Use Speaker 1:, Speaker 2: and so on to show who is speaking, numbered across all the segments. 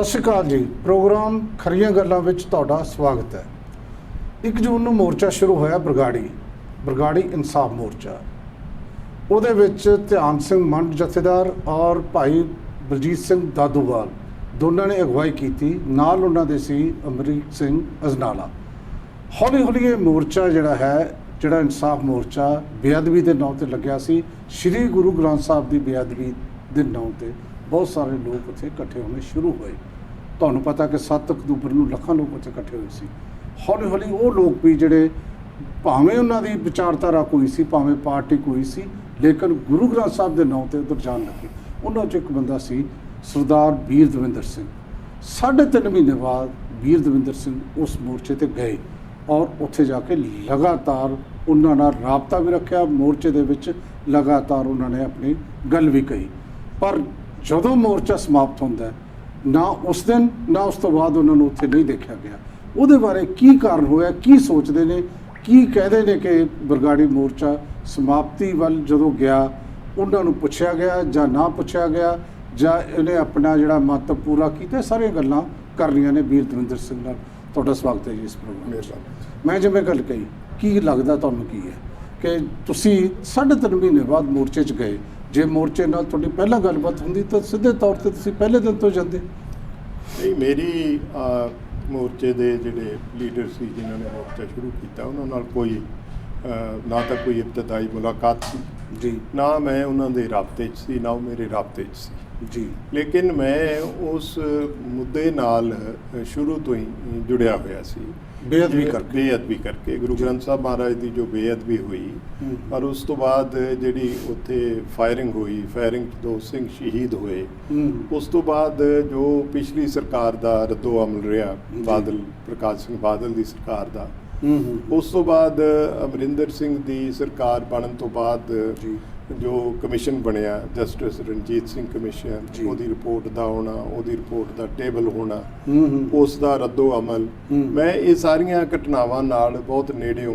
Speaker 1: ਸਤਿ ਸ਼੍ਰੀ ਅਕਾਲ ਜੀ। ਪ੍ਰੋਗਰਾਮ ਖਰੀਆਂ ਗੱਲਾਂ ਵਿੱਚ ਤੁਹਾਡਾ ਸਵਾਗਤ ਹੈ। 1 ਜੂਨ ਨੂੰ ਮੋਰਚਾ ਸ਼ੁਰੂ ਹੋਇਆ ਬਰਗਾੜੀ ਇਨਸਾਫ ਮੋਰਚਾ। ਉਹਦੇ ਵਿੱਚ ਧਿਆਨ ਸਿੰਘ ਮੰਡ ਜਥੇਦਾਰ ਔਰ ਭਾਈ ਬਲਜੀਤ ਸਿੰਘ ਦਾਦੂਵਾਲ ਦੋਨਾਂ ਨੇ ਅਗਵਾਈ ਕੀਤੀ। ਨਾਲ ਉਹਨਾਂ ਦੇ ਸੀ ਅਮਰੀਕ ਸਿੰਘ ਅਜਨਾਲਾ। ਹੌਲੀ ਹੌਲੀ ਇਹ ਮੋਰਚਾ ਜਿਹੜਾ ਇਨਸਾਫ ਮੋਰਚਾ ਬੇਅਦਬੀ ਦੇ ਨਾਂ 'ਤੇ ਲੱਗਿਆ ਸੀ। ਸ਼੍ਰੀ ਗੁਰੂ ਗ੍ਰੰਥ ਸਾਹਿਬ ਦੀ ਬੇਅਦਬੀ ਦੇ ਨਾਂ 'ਤੇ ਬਹੁਤ ਸਾਰੇ ਲੋਕ ਉੱਥੇ ਇਕੱਠੇ ਹੋਣੇ ਸ਼ੁਰੂ ਹੋਏ। ਤੁਹਾਨੂੰ ਪਤਾ ਕਿ 7 ਅਕਤੂਬਰ ਨੂੰ ਲੱਖਾਂ ਲੋਕ ਉੱਥੇ ਇਕੱਠੇ ਹੋਏ ਸੀ। ਹੌਲੀ ਹੌਲੀ ਉਹ ਲੋਕ ਵੀ ਜਿਹੜੇ ਭਾਵੇਂ ਉਹਨਾਂ ਦੀ ਵਿਚਾਰਧਾਰਾ ਕੋਈ ਸੀ, ਭਾਵੇਂ ਪਾਰਟੀ ਕੋਈ ਸੀ, ਲੇਕਿਨ ਗੁਰੂ ਗ੍ਰੰਥ ਸਾਹਿਬ ਦੇ ਨਾਂ 'ਤੇ ਉੱਧਰ ਜਾਣ ਲੱਗੇ। ਉਹਨਾਂ 'ਚ ਇੱਕ ਬੰਦਾ ਸੀ ਸਰਦਾਰ ਵੀਰ ਦਵਿੰਦਰ ਸਿੰਘ। 3.5 ਮਹੀਨੇ ਬਾਅਦ ਵੀਰ ਦਵਿੰਦਰ ਸਿੰਘ ਉਸ ਮੋਰਚੇ 'ਤੇ ਗਏ ਔਰ ਉੱਥੇ ਜਾ ਕੇ ਲਗਾਤਾਰ ਉਹਨਾਂ ਨਾਲ ਰਾਬਤਾ ਵੀ ਰੱਖਿਆ। ਮੋਰਚੇ ਦੇ ਵਿੱਚ ਲਗਾਤਾਰ ਉਹਨਾਂ ਨੇ ਆਪਣੀ ਗੱਲ ਵੀ ਕਹੀ। ਪਰ ਜਦੋਂ ਮੋਰਚਾ ਸਮਾਪਤ ਹੁੰਦਾ ਨਾ ਉਸ ਦਿਨ ਨਾ ਉਸ ਤੋਂ ਬਾਅਦ ਉਹਨਾਂ ਨੂੰ ਉੱਥੇ ਨਹੀਂ ਦੇਖਿਆ ਗਿਆ। ਉਹਦੇ ਬਾਰੇ ਕੀ ਕਾਰਨ ਹੋਇਆ, ਕੀ ਸੋਚਦੇ ਨੇ, ਕੀ ਕਹਿੰਦੇ ਨੇ ਕਿ ਬਰਗਾੜੀ ਮੋਰਚਾ ਸਮਾਪਤੀ ਵੱਲ ਜਦੋਂ ਗਿਆ ਉਹਨਾਂ ਨੂੰ ਪੁੱਛਿਆ ਗਿਆ ਜਾਂ ਨਾ ਪੁੱਛਿਆ ਗਿਆ, ਜਾਂ ਇਹਨੇ ਆਪਣਾ ਜਿਹੜਾ ਮਤ ਪੂਰਾ ਕੀਤਾ, ਸਾਰੀਆਂ ਗੱਲਾਂ ਕਰਨੀਆਂ ਨੇ ਵੀਰ ਦਵਿੰਦਰ ਸਿੰਘ ਨਾਲ। ਤੁਹਾਡਾ ਸਵਾਗਤ ਹੈ ਜੀ ਇਸ ਪ੍ਰੋਗਰਾਮ। ਮੈਂ ਜਿਵੇਂ ਗੱਲ ਕਹੀ, ਕੀ ਲੱਗਦਾ ਤੁਹਾਨੂੰ ਕੀ ਹੈ ਕਿ ਤੁਸੀਂ 3.5 ਮਹੀਨੇ ਬਾਅਦ ਮੋਰਚੇ 'ਚ ਗਏ? ਜੇ ਮੋਰਚੇ ਨਾਲ ਤੁਹਾਡੀ ਪਹਿਲਾਂ ਗੱਲਬਾਤ ਹੁੰਦੀ ਤਾਂ ਸਿੱਧੇ ਤੌਰ 'ਤੇ ਤੁਸੀਂ ਪਹਿਲੇ ਦਿਨ ਤੋਂ ਜਾਂਦੇ।
Speaker 2: ਨਹੀਂ, ਮੇਰੀ ਮੋਰਚੇ ਦੇ ਜਿਹੜੇ ਲੀਡਰ ਸੀ ਜਿਨ੍ਹਾਂ ਨੇ ਮੋਰਚਾ ਸ਼ੁਰੂ ਕੀਤਾ ਉਹਨਾਂ ਨਾਲ ਕੋਈ ਨਾ ਤਾਂ ਕੋਈ ਇਬਤਦਾਈ ਮੁਲਾਕਾਤ ਸੀ
Speaker 1: ਜੀ,
Speaker 2: ਨਾ ਮੈਂ ਉਹਨਾਂ ਦੇ ਰਾਬਤੇ 'ਚ ਸੀ, ਨਾ ਉਹ ਮੇਰੇ ਰਾਬਤੇ 'ਚ ਸੀ
Speaker 1: ਜੀ।
Speaker 2: ਲੇਕਿਨ ਮੈਂ ਉਸ ਮੁੱਦੇ ਨਾਲ ਸ਼ੁਰੂ ਤੋਂ ਹੀ ਜੁੜਿਆ ਹੋਇਆ ਸੀ। ਬੇਅਦਬੀ ਕਰਕੇ ਗੁਰੂ ਗ੍ਰੰਥ ਸਾਹਿਬ ਮਹਾਰਾਜ ਦੀ ਜੋ ਬੇਅਦਬੀ ਹੋਈ, ਪਰ ਉਸ ਤੋਂ ਬਾਅਦ ਜਿਹੜੀ ਉੱਥੇ ਫਾਇਰਿੰਗ ਹੋਈ, ਫਾਇਰਿੰਗ 'ਚ 2 ਸਿੰਘ ਸ਼ਹੀਦ ਹੋਏ। ਉਸ ਤੋਂ ਬਾਅਦ ਜੋ ਪਿਛਲੀ ਸਰਕਾਰ ਦਾ ਰੱਦੋ ਅਮਲ ਰਿਹਾ, ਪ੍ਰਕਾਸ਼ ਸਿੰਘ ਬਾਦਲ ਦੀ ਸਰਕਾਰ ਦਾ, ਉਸ ਤੋਂ ਬਾਅਦ ਅਮਰਿੰਦਰ ਸਿੰਘ ਦੀ ਸਰਕਾਰ ਬਣਨ ਤੋਂ ਬਾਅਦ ਜੋ ਕਮਿਸ਼ਨ ਬਣਿਆ ਜਸਟਿਸ ਰਣਜੀਤ ਸਿੰਘ ਕਮਿਸ਼ਨ, ਉਹਦੀ ਰਿਪੋਰਟ ਦਾ ਆਉਣਾ, ਉਹਦੀ ਰਿਪੋਰਟ ਦਾ ਟੇਬਲ ਹੋਣਾ, ਉਸ ਦਾ ਰੱਦੋ ਅਮਲ, ਮੈਂ ਇਹ ਸਾਰੀਆਂ ਘਟਨਾਵਾਂ ਨਾਲ ਬਹੁਤ ਨੇੜਿਓਂ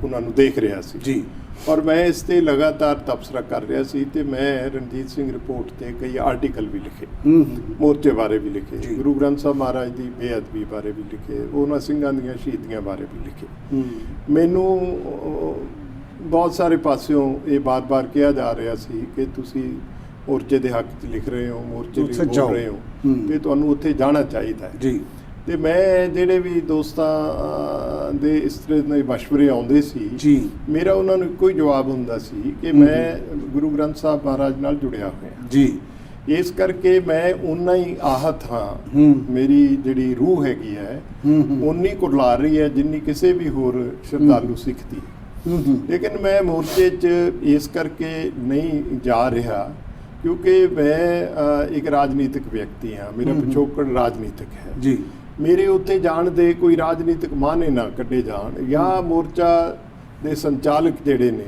Speaker 2: ਉਹਨਾਂ ਨੂੰ ਦੇਖ ਰਿਹਾ ਸੀ ਜੀ। ਔਰ ਮੈਂ ਇਸ 'ਤੇ ਲਗਾਤਾਰ ਤਬਸਰਾ ਕਰ ਰਿਹਾ ਸੀ ਅਤੇ ਮੈਂ ਰਣਜੀਤ ਸਿੰਘ ਰਿਪੋਰਟ 'ਤੇ ਕਈ ਆਰਟੀਕਲ ਵੀ ਲਿਖੇ, ਮੋਰਚੇ ਬਾਰੇ ਵੀ ਲਿਖੇ, ਗੁਰੂ ਗ੍ਰੰਥ ਸਾਹਿਬ ਮਹਾਰਾਜ ਦੀ ਬੇਅਦਬੀ ਬਾਰੇ ਵੀ ਲਿਖੇ, ਉਹਨਾਂ ਸਿੰਘਾਂ ਦੀਆਂ ਸ਼ਹੀਦੀਆਂ ਬਾਰੇ ਵੀ ਲਿਖੇ। ਮੈਨੂੰ ਬਹੁਤ ਸਾਰੇ ਪਾਸਿਓਂ ਇਹ ਬਾਰ-ਬਾਰ ਕਿਹਾ ਜਾ ਰਿਹਾ ਸੀ ਕਿ ਤੁਸੀਂ ਮੋਰਚੇ ਦੇ ਹੱਕ 'ਚ ਲਿਖ ਰਹੇ ਹੋ, ਮੋਰਚੇ ਲਈ ਬੋਲ ਰਹੇ ਹੋ ਅਤੇ ਤੁਹਾਨੂੰ ਉੱਥੇ ਜਾਣਾ ਚਾਹੀਦਾ ਹੈ ਜੀ। ਅਤੇ ਮੈਂ ਜਿਹੜੇ ਵੀ ਦੋਸਤਾਂ ਦੇ ਇਸ ਤਰ੍ਹਾਂ ਦੇ ਮਸ਼ਵਰੇ ਆਉਂਦੇ ਸੀ ਜੀ, ਮੇਰਾ ਉਹਨਾਂ ਨੂੰ ਇੱਕੋ ਹੀ ਜਵਾਬ ਹੁੰਦਾ ਸੀ ਕਿ ਮੈਂ ਗੁਰੂ ਗ੍ਰੰਥ ਸਾਹਿਬ ਮਹਾਰਾਜ ਨਾਲ ਜੁੜਿਆ ਹੋਇਆ ਜੀ, ਇਸ ਕਰਕੇ ਮੈਂ ਓਨਾ ਹੀ ਆਹਤ ਹਾਂ। ਮੇਰੀ ਜਿਹੜੀ ਰੂਹ ਹੈਗੀ ਹੈ ਓਨੀ ਕੁੜਲਾ ਰਹੀ ਹੈ ਜਿੰਨੀ ਕਿਸੇ ਵੀ ਹੋਰ ਸ਼ਰਧਾਲੂ ਸਿੱਖ ਦੀ। ਲੇਕਿਨ ਮੈਂ ਮੋਰਚੇ 'ਚ ਇਸ ਕਰਕੇ ਨਹੀਂ ਜਾ ਰਿਹਾ ਕਿਉਂਕਿ ਮੈਂ ਇੱਕ ਰਾਜਨੀਤਿਕ ਵਿਅਕਤੀ ਹਾਂ, ਮੇਰਾ ਪਿਛੋਕੜ ਰਾਜਨੀਤਿਕ ਹੈ ਜੀ। ਮੇਰੇ ਉੱਥੇ ਜਾਣ ਦੇ ਕੋਈ ਰਾਜਨੀਤਿਕ ਮਾਅਨੇ ਨਾ ਕੱਢੇ ਜਾਣ, ਜਾਂ ਮੋਰਚਾ ਦੇ ਸੰਚਾਲਕ ਜਿਹੜੇ ਨੇ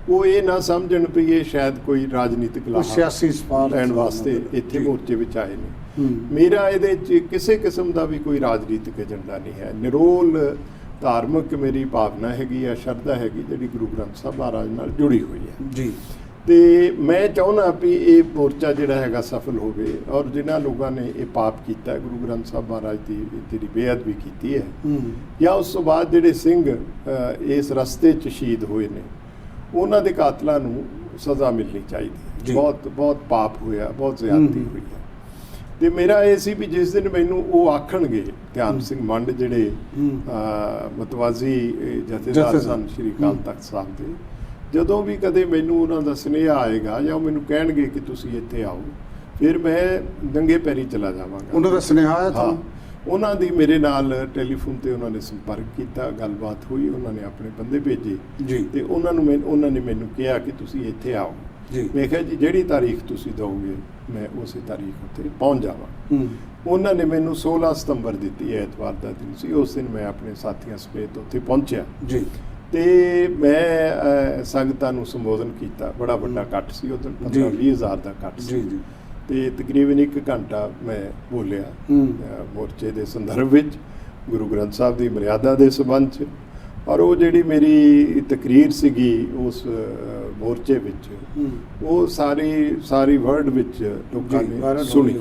Speaker 2: ਉਹ ਇਹ ਨਾ ਸਮਝਣ ਵੀ ਇਹ ਸ਼ਾਇਦ ਕੋਈ ਰਾਜਨੀਤਿਕ
Speaker 1: ਸਿਆਸੀ ਸਵਾਲ
Speaker 2: ਲੈਣ ਵਾਸਤੇ ਇੱਥੇ ਮੋਰਚੇ ਵਿੱਚ ਆਏ ਨੇ। ਮੇਰਾ ਇਹਦੇ 'ਚ ਕਿਸੇ ਕਿਸਮ ਦਾ ਵੀ ਕੋਈ ਰਾਜਨੀਤਿਕ ਏਜੰਡਾ ਨਹੀਂ ਹੈ। ਨਿਰੋਲ ਧਾਰਮਿਕ ਮੇਰੀ ਭਾਵਨਾ ਹੈਗੀ ਆ, ਸ਼ਰਧਾ ਹੈਗੀ ਜਿਹੜੀ ਗੁਰੂ ਗ੍ਰੰਥ ਸਾਹਿਬ ਮਹਾਰਾਜ ਨਾਲ ਜੁੜੀ ਹੋਈ ਹੈ ਜੀ। ਅਤੇ ਮੈਂ ਚਾਹੁੰਦਾ ਵੀ ਇਹ ਮੋਰਚਾ ਜਿਹੜਾ ਹੈਗਾ ਸਫਲ ਹੋਵੇ। ਔਰ ਜਿਨ੍ਹਾਂ ਲੋਕਾਂ ਨੇ ਇਹ ਪਾਪ ਕੀਤਾ, ਗੁਰੂ ਗ੍ਰੰਥ ਸਾਹਿਬ ਮਹਾਰਾਜ ਦੀ ਜਿਹੜੀ ਬੇਅਦਬੀ ਕੀਤੀ ਹੈ, ਜਾਂ ਉਸ ਤੋਂ ਬਾਅਦ ਜਿਹੜੇ ਸਿੰਘ ਇਸ ਰਸਤੇ 'ਚ ਸ਼ਹੀਦ ਹੋਏ ਨੇ, ਉਹਨਾਂ ਦੇ ਕਾਤਲਾਂ ਨੂੰ ਸਜ਼ਾ ਮਿਲਣੀ ਚਾਹੀਦੀ ਹੈ। ਬਹੁਤ ਬਹੁਤ ਪਾਪ ਹੋਇਆ, ਬਹੁਤ ਜ਼ਿਆਦਤੀ ਹੋਈ ਹੈ। ਅਤੇ ਮੇਰਾ ਇਹ ਸੀ ਵੀ ਜਿਸ ਦਿਨ ਮੈਨੂੰ ਉਹ ਆਖਣਗੇ, ਧਿਆਨ ਸਿੰਘ ਮੰਡ ਜਿਹੜੇ ਮਤਵਾਜ਼ੀ ਜਥੇਦਾਰ ਸਨ ਸ਼੍ਰੀ ਅਕਾਲ ਤਖਤ ਸਾਹਿਬ ਦੇ, ਜਦੋਂ ਵੀ ਕਦੇ ਮੈਨੂੰ ਉਹਨਾਂ ਦਾ ਸੁਨੇਹਾ ਆਏਗਾ ਜਾਂ ਉਹ ਮੈਨੂੰ ਕਹਿਣਗੇ ਕਿ ਤੁਸੀਂ ਇੱਥੇ ਆਓ, ਫਿਰ ਮੈਂ ਨੰਗੇ ਪੈਰੀ ਚਲਾ ਜਾਵਾਂਗਾ। ਉਹਨਾਂ ਦਾ ਸੁਨੇਹਾ ਆਇਆ ਤਾਂ ਉਹਨਾਂ ਦੀ ਮੇਰੇ ਨਾਲ ਟੈਲੀਫੋਨ 'ਤੇ ਉਹਨਾਂ ਨੇ ਸੰਪਰਕ ਕੀਤਾ, ਗੱਲਬਾਤ ਹੋਈ, ਉਹਨਾਂ ਨੇ ਆਪਣੇ ਬੰਦੇ ਭੇਜੇ ਜੀ, ਅਤੇ ਉਹਨਾਂ ਨੇ ਮੈਨੂੰ ਕਿਹਾ ਕਿ ਤੁਸੀਂ ਇੱਥੇ ਆਓ ਜੀ। ਮੈਂ ਕਿਹਾ ਜੀ ਜਿਹੜੀ ਤਾਰੀਖ ਤੁਸੀਂ ਦਿਓਗੇ ਮੈਂ ਉਸੇ ਤਾਰੀਖ ਉੱਤੇ ਪਹੁੰਚ ਜਾਵਾਂ। ਉਹਨਾਂ ਨੇ ਮੈਨੂੰ 16 ਸਤੰਬਰ ਦਿੱਤੀ, ਐਤਵਾਰ ਦਾ ਦਿਨ ਸੀ। ਉਸ ਦਿਨ ਮੈਂ ਆਪਣੇ ਸਾਥੀਆਂ ਸਮੇਤ ਉੱਥੇ ਪਹੁੰਚਿਆ ਜੀ, ਅਤੇ ਮੈਂ ਸੰਗਤਾਂ ਨੂੰ ਸੰਬੋਧਨ ਕੀਤਾ। ਬੜਾ ਵੱਡਾ ਇਕੱਠ ਸੀ ਉਹ ਦਿਨ, 15-20 ਹਜ਼ਾਰ ਦਾ ਇਕੱਠ ਸੀ, ਅਤੇ ਤਕਰੀਬਨ 1 ਘੰਟਾ ਮੈਂ ਬੋਲਿਆ ਮੋਰਚੇ ਦੇ ਸੰਦਰਭ ਵਿੱਚ, ਗੁਰੂ ਗ੍ਰੰਥ ਸਾਹਿਬ ਦੀ ਮਰਿਆਦਾ ਦੇ ਸੰਬੰਧ 'ਚ। ਔਰ ਉਹ ਜਿਹੜੀ ਮੇਰੀ ਤਕਰੀਰ ਸੀਗੀ ਉਸ ਮੋਰਚੇ ਵਿੱਚ, ਉਹ ਸਾਰੀ ਵਰਲਡ ਵਿੱਚ ਲੋਕਾਂ ਨੇ ਸੁਣੀ।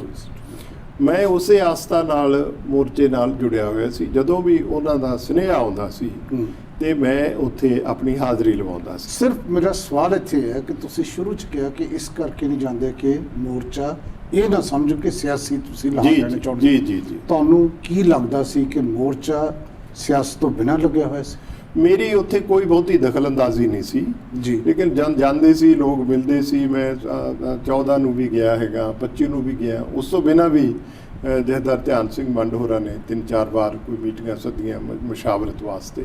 Speaker 2: ਮੈਂ ਉਸੇ ਆਸਥਾ ਨਾਲ ਮੋਰਚੇ ਨਾਲ ਜੁੜਿਆ ਹੋਇਆ ਸੀ। ਜਦੋਂ ਵੀ ਉਹਨਾਂ ਦਾ ਸੁਨੇਹਾ ਆਉਂਦਾ ਸੀ ਤੇ ਮੈਂ ਉੱਥੇ ਆਪਣੀ ਹਾਜ਼ਰੀ ਲਵਾਉਂਦਾ ਸੀ।
Speaker 1: ਸਿਰਫ ਮੇਰਾ ਸਵਾਲ ਇੱਥੇ ਹੈ ਕਿ ਤੁਸੀਂ ਸ਼ੁਰੂ 'ਚ ਕਿਹਾ ਕਿ ਇਸ ਕਰਕੇ ਨਹੀਂ ਜਾਂਦੇ ਕਿ ਮੋਰਚਾ ਇਹ ਨਾ ਸਮਝੋ ਕਿ ਸਿਆਸੀ ਤੁਸੀਂ ਲਾਹਾ ਲੈਣਾ ਚਾਹੁੰਦੇ।
Speaker 2: ਜੀ ਜੀ ਜੀ।
Speaker 1: ਤੁਹਾਨੂੰ ਕੀ ਲੱਗਦਾ ਸੀ ਕਿ ਮੋਰਚਾ ਸਿਆਸਤ ਤੋਂ ਬਿਨਾਂ ਲੱਗਿਆ ਹੋਇਆ ਸੀ?
Speaker 2: ਮੇਰੀ ਉੱਥੇ ਕੋਈ ਬਹੁਤੀ ਦਖਲਅੰਦਾਜ਼ੀ ਨਹੀਂ ਸੀ
Speaker 1: ਜੀ,
Speaker 2: ਲੇਕਿਨ ਜਾਂਦੇ ਸੀ ਲੋਕ, ਮਿਲਦੇ ਸੀ। ਮੈਂ 14 ਨੂੰ ਵੀ ਗਿਆ ਹੈਗਾ, 25 ਨੂੰ ਵੀ ਗਿਆ। ਉਸ ਤੋਂ ਬਿਨਾਂ ਵੀ ਜਥੇਦਾਰ ਧਿਆਨ ਸਿੰਘ ਮੰਡ ਹੋਰਾਂ ਨੇ 3-4 ਵਾਰ ਕੋਈ ਮੀਟਿੰਗਾਂ ਸੱਦੀਆਂ ਮੁਸ਼ਾਵਰਤ ਵਾਸਤੇ,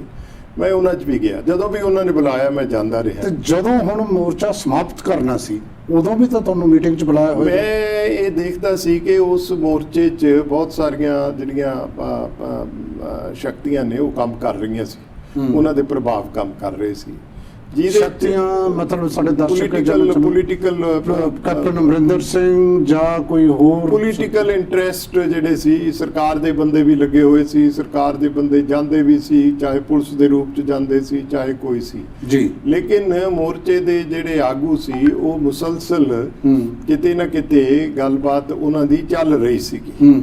Speaker 2: ਮੈਂ ਉਹਨਾਂ 'ਚ ਵੀ ਗਿਆ। ਜਦੋਂ ਵੀ ਉਹਨਾਂ ਨੇ ਬੁਲਾਇਆ ਮੈਂ ਜਾਂਦਾ ਰਿਹਾ।
Speaker 1: ਤੇ ਜਦੋਂ ਹੁਣ ਮੋਰਚਾ ਸਮਾਪਤ ਕਰਨਾ ਸੀ ਉਦੋਂ ਵੀ ਤਾਂ ਤੁਹਾਨੂੰ ਮੀਟਿੰਗ 'ਚ ਬੁਲਾਇਆ ਹੋਇਆ?
Speaker 2: ਮੈਂ ਇਹ ਦੇਖਦਾ ਸੀ ਕਿ ਉਸ ਮੋਰਚੇ 'ਚ ਬਹੁਤ ਸਾਰੀਆਂ ਜਿਹੜੀਆਂ ਸ਼ਕਤੀਆਂ ਨੇ ਉਹ ਕੰਮ ਕਰ ਰਹੀਆਂ ਸੀ, ਉਹਨਾਂ ਦੇ ਪ੍ਰਭਾਵ ਕੰਮ ਕਰ ਰਹੇ ਸੀ। ਜਿਹਦੇ
Speaker 1: ਸ਼ਕਤੀਆਂ ਮਤਲਬ ਸਾਡੇ ਦਰਸ਼ਕ
Speaker 2: ਪੋਲੀਟੀਕਲ
Speaker 1: ਕੈਪਟਨ ਅਮਰਿੰਦਰ ਸਿੰਘ ਜਾਂ ਕੋਈ ਹੋਰ
Speaker 2: ਪੋਲੀਟੀਕਲ ਇੰਟਰਸਟ ਜਿਹੜੇ ਸੀ, ਸਰਕਾਰ ਦੇ ਬੰਦੇ ਵੀ ਲੱਗੇ ਹੋਏ ਸੀ, ਸਰਕਾਰ ਦੇ ਬੰਦੇ ਜਾਂਦੇ ਵੀ ਸੀ, ਚਾਹੇ ਪੁਲਿਸ ਦੇ ਰੂਪ 'ਚ ਜਾਂਦੇ ਸੀ, ਚਾਹੇ ਕੋਈ ਸੀ
Speaker 1: ਜੀ।
Speaker 2: ਲੇਕਿਨ ਮੋਰਚੇ ਦੇ ਜਿਹੜੇ ਆਗੂ ਸੀ ਉਹ ਮੁਸਲਸਲ ਕਿਤੇ ਨਾ ਕਿਤੇ ਗੱਲਬਾਤ ਉਹਨਾਂ ਦੀ ਚੱਲ ਰਹੀ ਸੀਗੀ।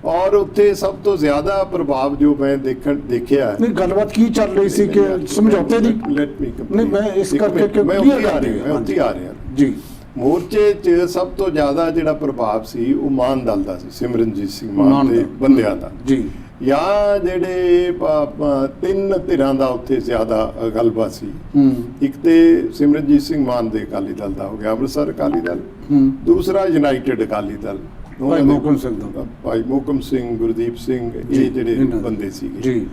Speaker 2: ਔਰ ਉੱਥੇ ਸਭ ਤੋਂ ਜ਼ਿਆਦਾ ਪ੍ਰਭਾਵ ਜੋ ਮੈਂ ਦੇਖਿਆ
Speaker 1: ਨਹੀਂ, ਗੱਲਬਾਤ ਕੀ ਚੱਲ ਰਹੀ ਸੀ ਕਿ ਸਮਝੌਤੇ ਦੀ? ਨਹੀਂ, ਮੈਂ ਇਸ ਕਰਕੇ ਕਿ
Speaker 2: ਮੈਂ ਉੱਥੇ ਆ ਰਿਹਾ
Speaker 1: ਜੀ।
Speaker 2: ਮੋਰਚੇ 'ਚ ਸਭ ਤੋਂ ਜ਼ਿਆਦਾ ਜਿਹੜਾ ਪ੍ਰਭਾਵ ਸੀ ਉਹ ਮਾਨ ਦਲ ਦਾ ਸੀ, ਸਿਮਰਨਜੀਤ ਸਿੰਘ ਮਾਨ ਦੇ ਬੰਦਿਆਂ ਦਾ
Speaker 1: ਜੀ।
Speaker 2: ਜਾਂ ਜਿਹੜੇ 3 ਧਿਰਾਂ ਦਾ ਉੱਥੇ ਜ਼ਿਆਦਾ ਗੱਲਬਾਤ ਸੀ। ਇੱਕ ਤੇ ਸਿਮਰਨਜੀਤ ਸਿੰਘ ਮਾਨ ਦੇ ਅਕਾਲੀ ਦਲ ਦਾ ਹੋ ਗਿਆ, ਅੰਮ੍ਰਿਤਸਰ ਅਕਾਲੀ ਦਲ। ਦੂਸਰਾ ਯੂਨਾਈਟਿਡ ਅਕਾਲੀ ਦਲ, ਭਾਈ ਮੋਹਕਮ ਸਿੰਘ, ਗੁਰਦੀਪ ਸਿੰਘ, ਇਹ ਜਿਹੜੇ ਬੰਦੇ ਸੀਗੇ ਜੀ।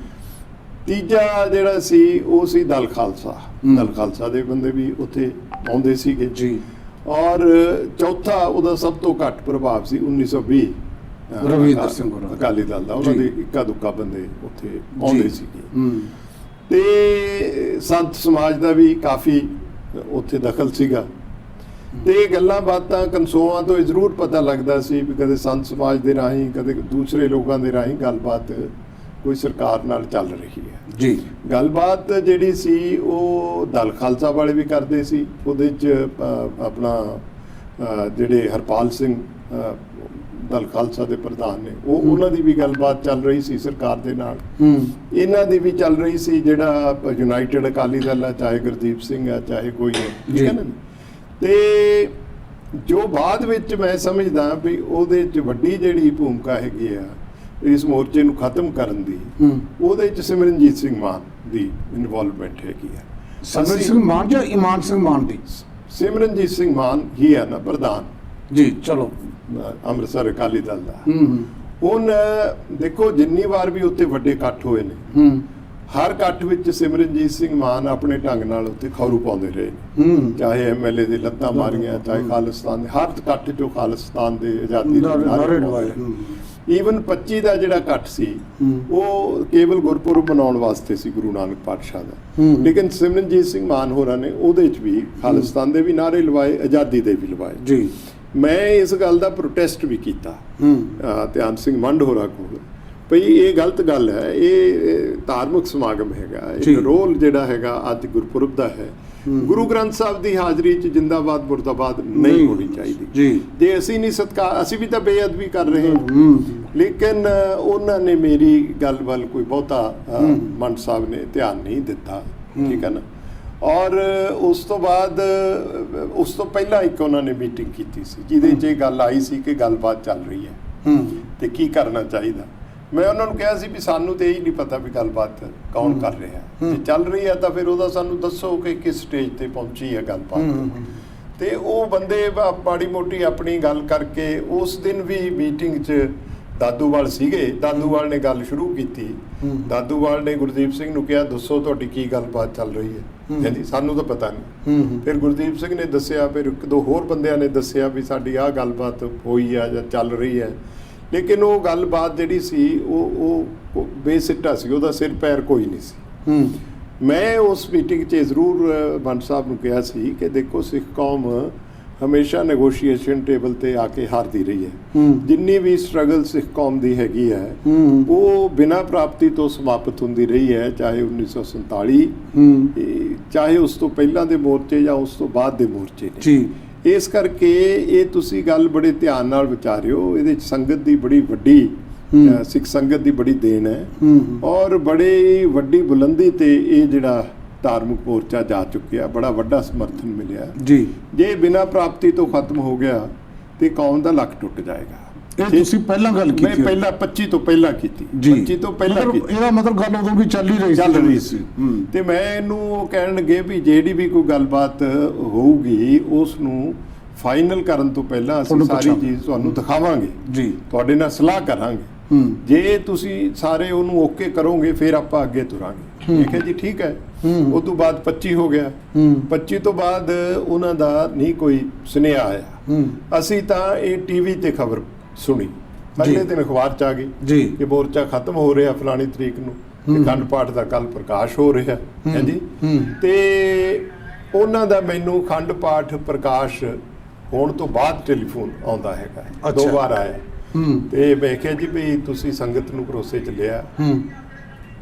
Speaker 2: ਤੀਜਾ ਜਿਹੜਾ ਸੀ ਉਹ ਸੀ ਦਲ ਖਾਲਸਾ। ਦਲ ਖਾਲਸਾ ਦੇ ਬੰਦੇ ਵੀ ਉੱਥੇ ਆਉਂਦੇ ਸੀਗੇ ਜੀ। ਔਰ ਚੌਥਾ ਉਹਦਾ ਸਭ ਤੋਂ ਘੱਟ ਪ੍ਰਭਾਵ ਸੀ 1920
Speaker 1: ਰਵਿੰਦਰ ਸਿੰਘ
Speaker 2: ਅਕਾਲੀ ਦਲ ਦਾ, ਉਹਨਾਂ ਦੇ ਇੱਕਾ ਦੁੱਕਾ ਬੰਦੇ ਉੱਥੇ ਆਉਂਦੇ ਸੀਗੇ। ਤੇ ਸੰਤ ਸਮਾਜ ਦਾ ਵੀ ਕਾਫੀ ਉੱਥੇ ਦਖਲ ਸੀਗਾ। ਤੇ ਗੱਲਾਂ ਬਾਤਾਂ ਕਨਸੋਆਂ ਤੋਂ ਜ਼ਰੂਰ ਪਤਾ ਲੱਗਦਾ ਸੀ ਵੀ ਕਦੇ ਸੰਤ ਸਮਾਜ ਦੇ ਰਾਹੀਂ, ਕਦੇ ਦੂਸਰੇ ਲੋਕਾਂ ਦੇ ਰਾਹੀਂ ਗੱਲਬਾਤ ਕੋਈ ਸਰਕਾਰ ਨਾਲ ਚੱਲ ਰਹੀ ਹੈ ਜੀ। ਗੱਲਬਾਤ ਜਿਹੜੀ ਸੀ ਉਹ ਦਲ ਖਾਲਸਾ ਵਾਲੇ ਵੀ ਕਰਦੇ ਸੀ। ਉਹਦੇ 'ਚ ਆਪਣਾ ਜਿਹੜੇ ਹਰਪਾਲ ਸਿੰਘ ਦਲ ਖਾਲਸਾ ਦੇ ਪ੍ਰਧਾਨ ਨੇ, ਉਹਨਾਂ ਦੀ ਵੀ ਗੱਲਬਾਤ ਚੱਲ ਰਹੀ ਸੀ ਸਰਕਾਰ ਦੇ ਨਾਲ। ਇਹਨਾਂ ਦੀ ਵੀ ਚੱਲ ਰਹੀ ਸੀ। ਜਿਹੜਾ ਯੂਨਾਈਟਿਡ ਅਕਾਲੀ ਦਲ ਹੈ, ਚਾਹੇ ਗੁਰਦੀਪ ਸਿੰਘ ਹੈ, ਚਾਹੇ ਕੋਈ ਹੈ, ਠੀਕ ਹੈ ਨਾ। ਤੇ ਜੋ ਬਾਅਦ ਵਿੱਚ ਮੈਂ ਸਮਝਦਾ ਵੀ ਉਹਦੇ 'ਚ ਵੱਡੀ ਜਿਹੜੀ ਭੂਮਿਕਾ ਹੈਗੀ ਆ ਇਸ ਮੋਰਚੇ ਨੂੰ ਖਤਮ ਕਰਨ ਦੀ, ਉਹਦੇ 'ਚ ਸਿਮਰਨਜੀਤ ਸਿੰਘ ਮਾਨ ਦੀ ਇਨਵੋਲਵਮੈਂਟ ਹੈਗੀ ਆ।
Speaker 1: ਸਿਮਰਨਜੀਤ ਸਿੰਘ ਮਾਨ ਜਾਂ ਇਮਾਨ ਸਿੰਘ ਮਾਨ ਦੀ?
Speaker 2: ਸਿਮਰਨਜੀਤ ਸਿੰਘ ਮਾਨ ਹੀ ਹੈ ਨਾ ਪ੍ਰਧਾਨ
Speaker 1: ਜੀ, ਚਲੋ,
Speaker 2: ਅੰਮ੍ਰਿਤਸਰ ਅਕਾਲੀ ਦਲ ਦਾ। ਹੁਣ ਦੇਖੋ ਜਿੰਨੀ ਵਾਰ ਵੀ ਉੱਥੇ ਵੱਡੇ ਇਕੱਠ ਹੋਏ ਨੇ, ਹਰ ਇਕੱਠ ਵਿੱਚ ਸਿਮਰਨਜੀਤ ਸਿੰਘ ਮਾਨ ਆਪਣੇ ਢੰਗ ਨਾਲ ਉੱਥੇ ਖੌਰੂ ਪਾਉਂਦੇ ਰਹੇ ਨੇ। ਚਾਹੇ ਐਮਐਲਏ ਦੇ ਲੱਤਾਂ ਮਾਰੀਆਂ, ਚਾਹੇ ਖਾਲਿਸਤਾਨ ਦੇ, ਹਰ ਇਕੱਠ 'ਚੋਂ ਖਾਲਿਸਤਾਨ ਦੇ ਆਜ਼ਾਦੀ ਦੇ ਨਾਅਰੇ ਲਗਾਏ। ਈਵਨ 25 ਦਾ ਜਿਹੜਾ ਇਕੱਠ ਸੀ ਉਹ ਕੇਵਲ ਗੁਰਪੁਰਬ ਮਨਾਉਣ ਵਾਸਤੇ ਸੀ ਗੁਰੂ ਨਾਨਕ ਪਾਤਸ਼ਾਹ ਦਾ। ਲੇਕਿਨ ਸਿਮਰਨਜੀਤ ਸਿੰਘ ਮਾਨ ਹੋਰਾਂ ਨੇ ਉਹਦੇ 'ਚ ਵੀ ਖਾਲਿਸਤਾਨ ਦੇ ਵੀ ਨਾਅਰੇ ਲਵਾਏ, ਆਜ਼ਾਦੀ ਦੇ ਵੀ ਲਵਾਏ ਜੀ। ਮੈਂ ਇਸ ਗੱਲ ਦਾ ਪ੍ਰੋਟੈਸਟ ਵੀ ਕੀਤਾ ਧਿਆਨ ਸਿੰਘ ਮੰਡ ਹੋਰਾਂ ਕੋਲ, ਭਈ ਇਹ ਗਲਤ ਗੱਲ ਹੈ, ਇਹ ਧਾਰਮਿਕ ਸਮਾਗਮ ਹੈਗਾ, ਇੱਕ ਰੋਲ ਜਿਹੜਾ ਹੈਗਾ ਅੱਜ ਗੁਰਪੁਰਬ ਦਾ ਹੈ, ਗੁਰੂ ਗ੍ਰੰਥ ਸਾਹਿਬ ਦੀ ਹਾਜ਼ਰੀ 'ਚ ਜਿੰਦਾਬਾਦ ਮੁਰਦਾਬਾਦ ਨਹੀਂ ਹੋਣੀ ਚਾਹੀਦੀ। ਜੇ ਅਸੀਂ ਨਹੀਂ ਸਤਿਕਾਰ, ਅਸੀਂ ਵੀ ਤਾਂ ਬੇਅਦਬੀ ਕਰ ਰਹੇ ਹਾਂ। ਲੇਕਿਨ ਉਹਨਾਂ ਨੇ ਮੇਰੀ ਗੱਲ ਵੱਲ ਕੋਈ ਬਹੁਤਾ ਮੰਡ ਸਾਹਿਬ ਨੇ ਧਿਆਨ ਨਹੀਂ ਦਿੱਤਾ, ਠੀਕ ਹੈ ਨਾ। ਔਰ ਉਸ ਤੋਂ ਬਾਅਦ, ਉਸ ਤੋਂ ਪਹਿਲਾਂ ਇੱਕ ਉਹਨਾਂ ਨੇ ਮੀਟਿੰਗ ਕੀਤੀ ਸੀ ਜਿਹਦੇ 'ਚ ਇਹ ਗੱਲ ਆਈ ਸੀ ਕਿ ਗੱਲਬਾਤ ਚੱਲ ਰਹੀ ਹੈ ਤੇ ਕੀ ਕਰਨਾ ਚਾਹੀਦਾ। ਮੈਂ ਉਹਨਾਂ ਨੂੰ ਕਿਹਾ ਸੀ ਵੀ ਸਾਨੂੰ ਤੇ ਇਹ ਨਹੀਂ ਪਤਾ ਵੀ ਗੱਲਬਾਤ ਕੌਣ ਕਰ ਰਿਹਾ, ਜੇ ਚੱਲ ਰਹੀ ਹੈ ਤਾਂ ਫਿਰ ਉਹਦਾ ਸਾਨੂੰ ਦੱਸੋ ਕਿ ਕਿਸ ਸਟੇਜ ਤੇ ਪਹੁੰਚੀ ਹੈ ਗੱਲਬਾਤ। ਤੇ ਉਹ ਬੰਦੇ ਮਾੜੀ ਮੋਟੀ ਆਪਣੀ ਗੱਲ ਕਰਕੇ, ਉਸ ਦਿਨ ਵੀ ਮੀਟਿੰਗ 'ਚ ਦਾਦੂਵਾਲ ਸੀਗੇ, ਦਾਦੂਵਾਲ ਨੇ ਗੱਲ ਸ਼ੁਰੂ ਕੀਤੀ। ਦਾਦੂਵਾਲ ਨੇ ਗੁਰਦੀਪ ਸਿੰਘ ਨੂੰ ਕਿਹਾ ਦੱਸੋ ਤੁਹਾਡੀ ਕੀ ਗੱਲਬਾਤ ਚੱਲ ਰਹੀ ਹੈ। ਕਹਿੰਦੀ ਸਾਨੂੰ ਤਾਂ ਪਤਾ ਨਹੀਂ। ਫਿਰ ਗੁਰਦੀਪ ਸਿੰਘ ਨੇ ਦੱਸਿਆ, ਫਿਰ 1-2 ਹੋਰ ਬੰਦਿਆਂ ਨੇ ਦੱਸਿਆ ਵੀ ਸਾਡੀ ਆਹ ਗੱਲਬਾਤ ਹੋਈ ਆ ਜਾਂ ਚੱਲ ਰਹੀ ਹੈ। ਲੇਕਿਨ ਉਹ ਗੱਲਬਾਤ ਜਿਹੜੀ ਸੀ ਉਹ ਬੇਸਿੱਟਾ ਸੀ, ਉਹਦਾ ਸਿਰ ਪੈਰ ਕੋਈ ਨਹੀਂ ਸੀ। ਮੈਂ ਉਸ ਮੀਟਿੰਗ 'ਚ ਜ਼ਰੂਰ ਮੰਡ ਸਾਹਿਬ ਨੂੰ ਕਿਹਾ ਸੀ ਕਿ ਦੇਖੋ ਸਿੱਖ ਕੌਮ ਹਮੇਸ਼ਾ ਨੈਗੋਸ਼ੀਏਸ਼ਨ ਟੇਬਲ ਤੇ ਆ ਕੇ ਹਾਰਦੀ ਰਹੀ ਹੈ। ਜਿੰਨੀ ਵੀ ਸਟਰਗਲ ਸਿੱਖ ਕੌਮ ਦੀ ਹੈਗੀ ਹੈ ਉਹ ਬਿਨਾਂ ਪ੍ਰਾਪਤੀ ਤੋਂ ਸਮਾਪਤ ਹੁੰਦੀ ਰਹੀ ਹੈ, ਚਾਹੇ 1947 ਚਾਹੇ ਉਸ ਤੋਂ ਪਹਿਲਾਂ ਦੇ ਮੋਰਚੇ ਜਾਂ ਉਸ ਤੋਂ ਬਾਅਦ ਦੇ ਮੋਰਚੇ ਨੇ। ਇਸ ਕਰਕੇ ਇਹ ਤੁਸੀਂ ਗੱਲ ਬੜੇ ਧਿਆਨ ਨਾਲ ਵਿਚਾਰਿਓ। ਇਹਦੇ 'ਚ ਸੰਗਤ ਦੀ ਬੜੀ ਵੱਡੀ ਸਿੱਖ ਸੰਗਤ ਦੀ ਬੜੀ ਦੇਣ ਹੈ ਔਰ ਬੜੀ ਵੱਡੀ ਬੁਲੰਦੀ ਤੇ ਇਹ ਜਿਹੜਾ ਧਾਰਮਿਕ ਮੋਰਚਾ ਜਾ ਚੁੱਕਿਆ, ਬੜਾ ਵੱਡਾ ਸਮਰਥਨ ਮਿਲਿਆ ਜੀ। ਜੇ ਬਿਨਾਂ ਪ੍ਰਾਪਤੀ ਤੋਂ ਖਤਮ ਹੋ ਗਿਆ ਤੇ ਕੌਮ ਦਾ ਲੱਕ ਟੁੱਟ ਜਾਏਗਾ।
Speaker 1: ਇਹ ਤੁਸੀਂ ਪਹਿਲਾਂ ਗੱਲ ਕੀਤੀ,
Speaker 2: ਮੈਂ ਪਹਿਲਾਂ 25 ਤੋਂ ਪਹਿਲਾਂ ਕੀਤੀ, 25 ਤੋਂ ਪਹਿਲਾਂ ਕੀਤੀ।
Speaker 1: ਇਹਦਾ ਮਤਲਬ ਗੱਲ ਉਦੋਂ ਵੀ ਚੱਲ ਰਹੀ ਸੀ
Speaker 2: ਤੇ ਮੈਂ ਇਹਨੂੰ ਕਹਿਣ ਲੱਗੇ ਵੀ ਜਿਹੜੀ ਵੀ ਕੋਈ ਗੱਲਬਾਤ ਹੋਊਗੀ ਉਸ ਨੂੰ ਫਾਈਨਲ ਕਰਨ ਤੋਂ ਪਹਿਲਾਂ ਅਸੀਂ ਸਾਰੀ ਚੀਜ਼ ਤੁਹਾਨੂੰ ਦਿਖਾਵਾਂਗੇ ਜੀ, ਤੁਹਾਡੇ ਨਾਲ ਸਲਾਹ ਕਰਾਂਗੇ। ਜੇ ਤੁਸੀਂ ਸਾਰੇ ਉਹਨੂੰ ਓਕੇ ਕਰੋਗੇ ਫਿਰ ਆਪਾਂ ਅੱਗੇ ਤੁਰਾਂਗੇ। ਮੈਂ ਕਿਹਾ ਜੀ ਠੀਕ ਹੈ। ਉਸ ਤੋਂ ਬਾਅਦ 25 ਹੋ ਗਿਆ, 25 ਤੋਂ ਬਾਅਦ ਉਹਨਾਂ ਦਾ ਨਹੀਂ ਕੋਈ ਸੁਨੇਹਾ ਆਇਆ। ਅਸੀਂ ਤਾਂ ਇਹ ਟੀਵੀ ਤੇ ਖਬਰ ਸੁਣੀ, ਅਗਲੇ ਦਿਨ ਅਖਬਾਰ 'ਚ ਆ ਗਈ ਕਿ ਮੋਰਚਾ ਖਤਮ ਹੋ ਰਿਹਾ ਫਲਾਣੀ ਤਰੀਕ ਨੂੰ, ਤੇ ਅਖੰਡ ਪਾਠ ਦਾ ਕੱਲ ਪ੍ਰਕਾਸ਼ ਹੋ ਰਿਹਾ ਹੈ ਜੀ। ਤੇ ਉਹਨਾਂ ਦਾ ਮੈਨੂੰ ਅਖੰਡ ਪਾਠ ਪ੍ਰਕਾਸ਼ ਹੋਣ ਤੋਂ ਬਾਅਦ ਟੈਲੀਫੋਨ ਆਉਂਦਾ ਹੈਗਾ, 2 ਵਾਰ ਆਇਆ। ਤੇ ਮੈਂ ਕਿਹਾ ਜੀ ਵੀ ਤੁਸੀਂ ਸੰਗਤ ਨੂੰ ਭਰੋਸੇ 'ਚ ਲਿਆ?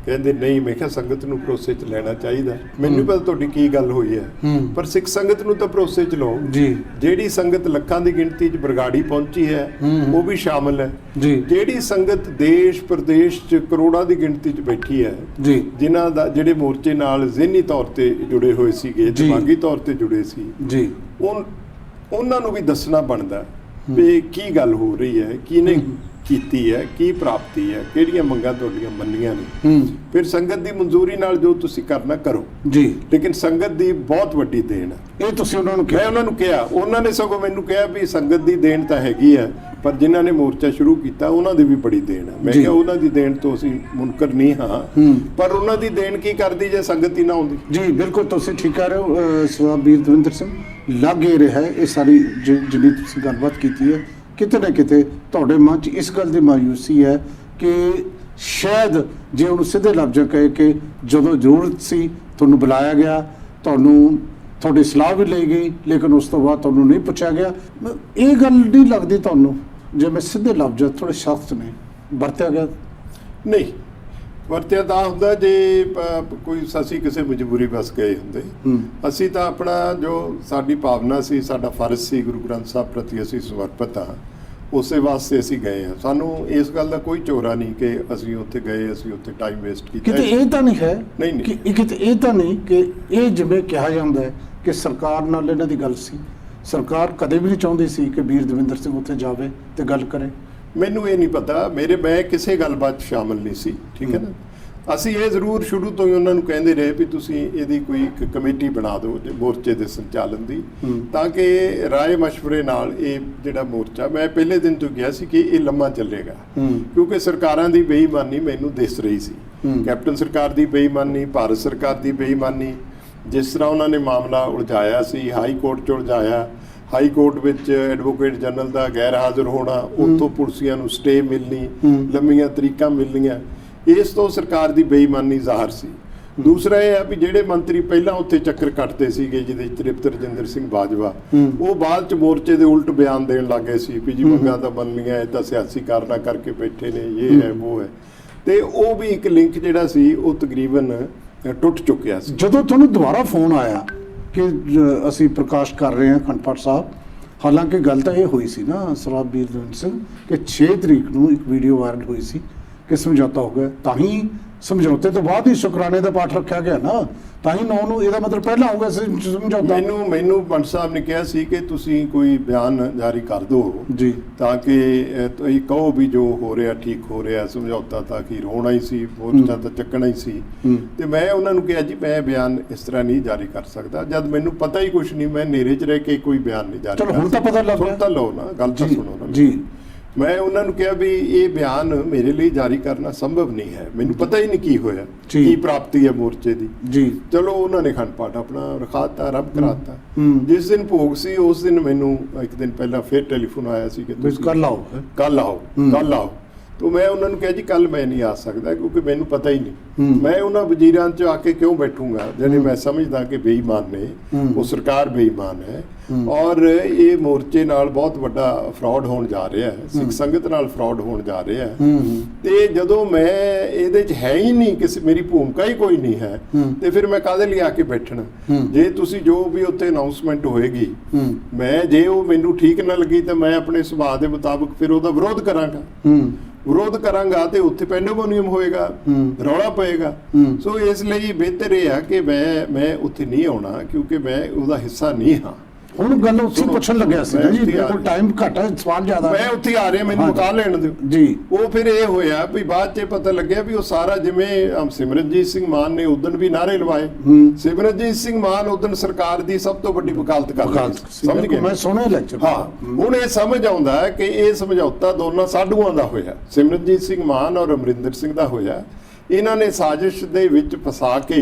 Speaker 2: ਕਹਿੰਦੇ ਨਹੀਂ। ਮੈਂ ਕਿਹਾ ਸੰਗਤ ਨੂੰ ਭਰੋਸੇ 'ਚ ਲੈਣਾ ਚਾਹੀਦਾ, ਮੈਨੂੰ ਪਤਾ ਤੁਹਾਡੀ ਕੀ ਗੱਲ ਹੋਈ ਹੈ, ਪਰ ਸਿੱਖ ਸੰਗਤ ਨੂੰ ਤਾਂ ਭਰੋਸੇ 'ਚ ਲਓ। ਜਿਹੜੀ ਸੰਗਤ ਲੱਖਾਂ ਦੀ ਗਿਣਤੀ 'ਚ ਬਰਗਾੜੀ ਪਹੁੰਚੀ ਹੈ ਉਹ ਵੀ ਸ਼ਾਮਲ ਹੈ। ਜਿਹੜੀ ਸੰਗਤ ਦੇਸ਼ ਪ੍ਰਦੇਸ਼ 'ਚ ਕਰੋੜਾਂ ਦੀ ਗਿਣਤੀ 'ਚ ਬੈਠੀ ਹੈ, ਜਿਨ੍ਹਾਂ ਦਾ ਜਿਹੜੇ ਮੋਰਚੇ ਨਾਲ ਜ਼ਿਹਨੀ ਤੌਰ ਤੇ ਜੁੜੇ ਹੋਏ ਸੀਗੇ, ਦਿਮਾਗੀ ਤੌਰ ਤੇ ਜੁੜੇ ਸੀ, ਉਹਨਾਂ ਨੂੰ ਵੀ ਦੱਸਣਾ ਬਣਦਾ ਵੀ ਕੀ ਗੱਲ ਹੋ ਰਹੀ ਹੈ, ਕਿਹਨੇ ਕੀਤੀ ਹੈ, ਕੀ ਪ੍ਰਾਪਤੀ ਹੈ, ਕਿਹੜੀਆਂ ਮੰਗਾਂ ਤੁਹਾਡੀਆਂ ਮੰਨੀਆਂ ਨੇ। ਫਿਰ ਸੰਗਤ ਦੀ ਮਨਜ਼ੂਰੀ ਨਾਲ ਜੋ ਤੁਸੀਂ ਕਰਨਾ ਕਰੋ ਜੀ, ਲੇਕਿਨ ਸੰਗਤ ਦੀ ਬਹੁਤ ਵੱਡੀ ਦੇਣ ਹੈ। ਇਹ ਤੁਸੀਂ ਉਹਨਾਂ ਨੂੰ ਕਿਹਾ? ਮੈਂ ਉਹਨਾਂ ਨੂੰ ਕਿਹਾ, ਉਹਨਾਂ ਨੇ ਸਗੋਂ ਮੈਨੂੰ ਕਿਹਾ ਵੀ ਸੰਗਤ ਦੀ ਦੇਣ ਤਾਂ ਹੈਗੀ ਹੈ, ਪਰ ਜਿਨ੍ਹਾਂ ਨੇ ਮੋਰਚਾ ਸ਼ੁਰੂ ਕੀਤਾ ਉਹਨਾਂ ਦੀ ਵੀ ਬੜੀ ਦੇਣ ਹੈ। ਮੈਂ ਕਿਹਾ ਉਹਨਾਂ ਦੀ ਦੇਣ ਤੋਂ ਅਸੀਂ ਮੁਨਕਰ ਨਹੀਂ ਹਾਂ, ਪਰ ਉਹਨਾਂ ਦੀ ਦੇਣ ਕੀ ਕਰਦੀ ਜੇ ਸੰਗਤ ਹੀ ਨਾ ਆਉਂਦੀ। ਜੀ
Speaker 1: ਬਿਲਕੁਲ, ਤੁਸੀਂ ਠੀਕ ਕਹਿ ਰਹੇ ਹੋ ਸਰਦਾਰ ਵੀਰ ਦਵਿੰਦਰ ਸਿੰਘ। ਲੱਗ ਇਹ ਰਿਹਾ ਇਹ ਸਾਰੀ ਜਿਹੜੀ ਤੁਸੀਂ ਗੱਲਬਾਤ ਕੀਤੀ ਹੈ, ਕਿਤੇ ਨਾ ਕਿਤੇ ਤੁਹਾਡੇ ਮਨ 'ਚ ਇਸ ਗੱਲ ਦੀ ਮਾਯੂਸੀ ਹੈ ਕਿ ਸ਼ਾਇਦ ਜੇ ਉਹਨੂੰ ਸਿੱਧੇ ਲਫ਼ਜ਼ਾਂ ਕਹੇ ਕਿ ਜਦੋਂ ਜ਼ਰੂਰਤ ਸੀ ਤੁਹਾਨੂੰ ਬੁਲਾਇਆ ਗਿਆ, ਤੁਹਾਡੀ ਸਲਾਹ ਵੀ ਲਈ ਗਈ, ਲੇਕਿਨ ਉਸ ਤੋਂ ਬਾਅਦ ਤੁਹਾਨੂੰ ਨਹੀਂ ਪੁੱਛਿਆ ਗਿਆ। ਇਹ ਗੱਲ ਨਹੀਂ ਲੱਗਦੀ ਤੁਹਾਨੂੰ ਜਿਵੇਂ ਸਿੱਧੇ ਲਫ਼ਜ਼ ਥੋੜੇ ਸਖਤ ਨੇ ਵਰਤਿਆ ਗਿਆ?
Speaker 2: ਨਹੀਂ, ਵਰਤਿਆ ਤਾਂ ਹੁੰਦਾ ਜੇ ਕੋਈ ਅਸੀਂ ਕਿਸੇ ਮਜਬੂਰੀ ਬਸ ਗਏ ਹੁੰਦੇ। ਅਸੀਂ ਤਾਂ ਆਪਣਾ ਜੋ ਸਾਡੀ ਭਾਵਨਾ ਸੀ, ਸਾਡਾ ਫਰਜ਼ ਸੀ ਗੁਰੂ ਗ੍ਰੰਥ ਸਾਹਿਬ ਪ੍ਰਤੀ ਅਸੀਂ ਸਮਰਪਿਤ ਹਾਂ, ਉਸੇ ਵਾਸਤੇ ਅਸੀਂ ਗਏ ਹਾਂ। ਸਾਨੂੰ ਇਸ ਗੱਲ ਦਾ ਕੋਈ ਚੋਰਾ ਨਹੀਂ ਕਿ ਅਸੀਂ ਉੱਥੇ ਗਏ, ਅਸੀਂ ਉੱਥੇ ਟਾਈਮ ਵੇਸਟ ਕੀਤਾ।
Speaker 1: ਕਿਤੇ ਇਹ ਤਾਂ ਨਹੀਂ ਹੈ ਕਿ ਕਿਤੇ ਇਹ ਤਾਂ ਨਹੀਂ ਕਿ ਇਹ ਜਿਵੇਂ ਕਿਹਾ ਜਾਂਦਾ ਹੈ ਕਿ ਸਰਕਾਰ ਨਾਲ ਇਹਨਾਂ ਦੀ ਗੱਲ ਸੀ, ਸਰਕਾਰ ਕਦੇ ਵੀ ਨਹੀਂ ਚਾਹੁੰਦੀ ਸੀ ਕਿ ਵੀਰ ਦਵਿੰਦਰ ਸਿੰਘ ਉੱਥੇ ਜਾਵੇ ਤੇ ਗੱਲ ਕਰੇ?
Speaker 2: ਮੈਨੂੰ ਇਹ ਨਹੀਂ ਪਤਾ, ਮੈਂ ਕਿਸੇ ਗੱਲਬਾਤ 'ਚ ਸ਼ਾਮਲ ਨਹੀਂ ਸੀ, ਠੀਕ ਹੈ ਨਾ। ਅਸੀਂ ਇਹ ਜ਼ਰੂਰ ਸ਼ੁਰੂ ਤੋਂ ਹੀ ਉਹਨਾਂ ਨੂੰ ਕਹਿੰਦੇ ਰਹੇ ਵੀ ਤੁਸੀਂ ਇਹਦੀ ਕੋਈ ਇੱਕ ਕਮੇਟੀ ਬਣਾ ਦਿਓ ਮੋਰਚੇ ਦੇ ਸੰਚਾਲਨ ਦੀ, ਤਾਂ ਕਿ ਰਾਏ ਮਸ਼ਵਰੇ ਨਾਲ ਇਹ ਜਿਹੜਾ ਮੋਰਚਾ, ਮੈਂ ਪਹਿਲੇ ਦਿਨ ਤੋਂ ਕਿਹਾ ਸੀ ਕਿ ਇਹ ਲੰਮਾ ਚੱਲੇਗਾ, ਕਿਉਂਕਿ ਸਰਕਾਰਾਂ ਦੀ ਬੇਈਮਾਨੀ ਮੈਨੂੰ ਦਿਸ ਰਹੀ ਸੀ। ਕੈਪਟਨ ਸਰਕਾਰ ਦੀ ਬੇਈਮਾਨੀ, ਭਾਰਤ ਸਰਕਾਰ ਦੀ ਬੇਈਮਾਨੀ, ਜਿਸ ਤਰ੍ਹਾਂ ਉਹਨਾਂ ਨੇ ਮਾਮਲਾ ਉਲਝਾਇਆ ਸੀ, ਹਾਈ ਕੋਰਟ 'ਚ ਉਲਝਾਇਆ, ਹਾਈ ਕੋਰਟ ਵਿੱਚ ਐਡਵੋਕੇਟ ਜਨਰਲ ਦਾ ਗੈਰ ਹਾਜ਼ਰ ਹੋਣਾ, ਉੱਥੋਂ ਪੁਲਿਸੀਆਂ ਨੂੰ ਸਟੇ ਮਿਲਣੀ, ਲੰਮੀਆਂ ਤਰੀਕਾਂ ਮਿਲਣੀਆਂ, ਇਸ ਤੋਂ ਸਰਕਾਰ ਦੀ ਬੇਈਮਾਨੀ ਜ਼ਾਹਰ ਸੀ। ਦੂਸਰਾ ਇਹ ਹੈ ਵੀ ਜਿਹੜੇ ਮੰਤਰੀ ਪਹਿਲਾਂ ਉੱਥੇ ਚੱਕਰ ਕੱਟਦੇ ਸੀਗੇ, ਜਿਹਦੇ ਤ੍ਰਿਪਤ ਰਜਿੰਦਰ ਸਿੰਘ ਬਾਜਵਾ, ਉਹ ਬਾਅਦ 'ਚ ਮੋਰਚੇ ਦੇ ਉਲਟ ਬਿਆਨ ਦੇਣ ਲੱਗੇ ਸੀ ਵੀ ਜੀ ਮੰਗਾਂ ਤਾਂ ਬਣ ਲਈਆਂ, ਇਹ ਤਾਂ ਸਿਆਸੀ ਕਾਰਨਾਂ ਕਰਕੇ ਬੈਠੇ ਨੇ, ਇਹ ਹੈ ਉਹ ਹੈ। ਤੇ ਉਹ ਵੀ ਇੱਕ ਲਿੰਕ ਜਿਹੜਾ ਸੀ ਉਹ ਤਕਰੀਬਨ ਟੁੱਟ ਚੁੱਕਿਆ ਸੀ।
Speaker 1: ਜਦੋਂ ਤੁਹਾਨੂੰ ਦੁਬਾਰਾ ਫੋਨ ਆਇਆ ਕਿ ਅਸੀਂ ਪ੍ਰਕਾਸ਼ ਕਰ ਰਹੇ ਹਾਂ ਅਖੰਡ ਪਾਠ ਸਾਹਿਬ, ਹਾਲਾਂਕਿ ਗੱਲ ਤਾਂ ਇਹ ਹੋਈ ਸੀ ਨਾ ਸਰਦਾਰ ਵੀਰ ਦਵਿੰਦਰ ਸਿੰਘ ਕਿ 6 ਤਰੀਕ ਨੂੰ ਇੱਕ ਵੀਡੀਓ ਵਾਇਰਲ ਹੋਈ ਸੀ ਕਿ ਸਮਝੌਤਾ ਹੋ ਗਿਆ, ਤਾਂ ਹੀ ਸਮਝੌਤੇ ਤੋਂ ਬਾਅਦ ਹੀ ਸ਼ੁਕਰਾਨੇ ਦਾ ਪਾਠ ਰੱਖਿਆ ਗਿਆ ਨਾ, ਤਾਂ ਹੀ 9 ਨੂੰ, ਇਹਦਾ ਮਤਲਬ ਪਹਿਲਾਂ ਹੋਊਗਾ ਸਮਝੌਤਾ।
Speaker 2: ਮੈਨੂੰ ਪੰਡ ਸਾਹਿਬ ਨੇ ਕਿਹਾ ਸੀ ਕਿ ਤੁਸੀਂ ਕੋਈ ਬਿਆਨ ਜਾਰੀ ਕਰ ਦਿਓ ਜੀ, ਤਾਂ ਕਿ ਤੁਸੀਂ ਕਹੋ ਵੀ ਜੋ ਹੋ ਰਿਹਾ ਠੀਕ ਹੋ ਰਿਹਾ, ਸਮਝੌਤਾ ਤਾਂ ਅਖੀਰ ਹੋਣਾ ਹੀ ਸੀ, ਮੋਰਚਾ ਤਾਂ ਚੱਕਣਾ ਹੀ ਸੀ। ਤੇ ਮੈਂ ਉਹਨਾਂ ਨੂੰ ਕਿਹਾ ਜੀ ਮੈਂ ਬਿਆਨ ਇਸ ਤਰ੍ਹਾਂ ਨਹੀਂ ਜਾਰੀ ਕਰ ਸਕਦਾ, ਜਦ ਮੈਨੂੰ ਪਤਾ ਹੀ ਕੁਛ ਨਹੀਂ, ਮੈਂ ਹਨੇਰੇ 'ਚ ਰਹਿ ਕੇ ਕੋਈ ਬਿਆਨ ਨਹੀਂ ਜਾਰੀ ਕਰ ਸਕਦਾ।
Speaker 1: ਹੁਣ ਤਾਂ ਪਤਾ ਲੱਗ ਗਿਆ,
Speaker 2: ਸੁਣ ਤਾਂ ਲਓ ਨਾ, ਗੱਲ ਤਾਂ ਸੁਣੋ ਨਾ ਜੀ। ਮੈਂ ਉਹਨਾਂ ਨੂੰ ਕਿਹਾ ਵੀ ਇਹ ਬਿਆਨ ਮੇਰੇ ਲਈ ਜਾਰੀ ਕਰਨਾ ਸੰਭਵ ਨਹੀਂ ਹੈ, ਮੈਨੂੰ ਪਤਾ ਹੀ ਨਹੀਂ ਕੀ ਹੋਇਆ, ਕੀ ਪ੍ਰਾਪਤੀ ਹੈ ਮੋਰਚੇ ਦੀ ਜੀ। ਚਲੋ ਉਹਨਾਂ ਨੇ ਅਖੰਡ ਪਾਠ ਆਪਣਾ ਰਖਾਤਾ, ਰੱਬ ਕਰਾਤਾ। ਜਿਸ ਦਿਨ ਭੋਗ ਸੀ ਉਸ ਦਿਨ ਮੈਨੂੰ ਇੱਕ ਦਿਨ ਪਹਿਲਾਂ ਫਿਰ ਟੈਲੀਫੋਨ ਆਇਆ ਸੀ ਕਿ ਤੁਸੀਂ ਕੱਲ ਆਓ, तो मैं उन्होंने कहा जी कल मैं नहीं आ सकता क्योंकि मैंने पता ही नहीं, मैं उन्होंने वजीरां च आके क्यों बैठूंगा जिन्हें मैं समझदा कि बेईमान ने, वो सरकार बेईमान है और ये मोर्चे नाल बहुत बड़ा फ्रॉड होण जा रहा है, सिख संगत नाल फ्रॉड होण जा रहा है। ते जदों मैं ਇਹਦੇ ਚ है ही नहीं, किसी मेरी भूमिका ही कोई नहीं है, ਤੇ ਫਿਰ ਮੈਂ ਕਾਹਦੇ ਲਈ ਆ ਕੇ ਬੈਠਣਾ। ਜੇ ਤੁਸੀਂ ਜੋ ਵੀ ਉੱਥੇ ਅਨਾਉਂਸਮੈਂਟ ਹੋਏਗੀ, ਮੈਂ ਜੇ ਉਹ ਮੈਨੂੰ ਠੀਕ ਨਾ ਲੱਗੀ ਤਾਂ ਮੈਂ ਆਪਣੇ ਸੁਭਾਅ ਦੇ ਮੁਤਾਬਕ ਫਿਰ ਉਹਦਾ ਵਿਰੋਧ ਕਰਾਂਗਾ। ਵਿਰੋਧ ਕਰਾਂਗਾ ਤੇ ਉੱਥੇ ਪੈਂਡੇਮੋਨੀਅਮ ਹੋਏਗਾ, ਰੌਲਾ ਪਏਗਾ। ਸੋ ਇਸ ਲਈ ਬਿਹਤਰ ਇਹ ਆ ਕਿ ਮੈਂ ਉੱਥੇ ਨਹੀਂ ਆਉਣਾ ਕਿਉਂਕਿ ਮੈਂ ਉਹਦਾ ਹਿੱਸਾ ਨਹੀਂ ਹਾਂ।
Speaker 1: ਹੁਣ ਗੱਲ ਉੱਥੇ ਪੁੱਛਣ ਲੱਗਿਆ ਸੀ ਜੀ, ਮੇਰੇ ਕੋਲ ਟਾਈਮ ਘੱਟ ਹੈ, ਸਵਾਲ ਜ਼ਿਆਦਾ।
Speaker 2: ਮੈਂ ਉੱਥੇ ਆ ਰਿਹਾ, ਮੈਨੂੰ ਮੁਕਾ ਲੈਣ ਦਿਓ
Speaker 1: ਜੀ।
Speaker 2: ਉਹ ਫਿਰ ਇਹ ਹੋਇਆ ਵੀ ਬਾਅਦ 'ਚ ਪਤਾ ਲੱਗਿਆ ਵੀ ਉਹ ਸਾਰਾ ਜਿਵੇਂ ਸਿਮਰਨਜੀਤ ਸਿੰਘ ਮਾਨ ਨੇ ਉਦਣ ਵੀ ਨਾਅਰੇ ਲਵਾਏ, ਸਿਮਰਨਜੀਤ ਸਿੰਘ ਮਾਨ ਉਦਣ ਸਰਕਾਰ ਦੀ ਸਭ ਤੋਂ ਵੱਡੀ ਵਕਾਲਤ ਕਰਦਾ ਸੀ, ਸਮਝ ਗਏ?
Speaker 1: ਮੈਂ ਸੁਣਿਆ ਲੈਕਚਰ।
Speaker 2: ਹਾਂ, ਹੁਣ ਇਹ ਸਮਝ ਆਉਂਦਾ ਹੈ ਕਿ ਇਹ ਸਮਝੌਤਾ ਦੋਨਾਂ ਸਾਡੂਆਂ ਦਾ ਹੋਇਆ, ਸਿਮਰਨਜੀਤ ਸਿੰਘ ਮਾਨ ਔਰ ਅਮਰਿੰਦਰ ਸਿੰਘ ਦਾ ਹੋਇਆ। ਇਹਨਾਂ ਨੇ ਸਾਜ਼ਿਸ਼ ਦੇ ਵਿੱਚ ਫਸਾ ਕੇ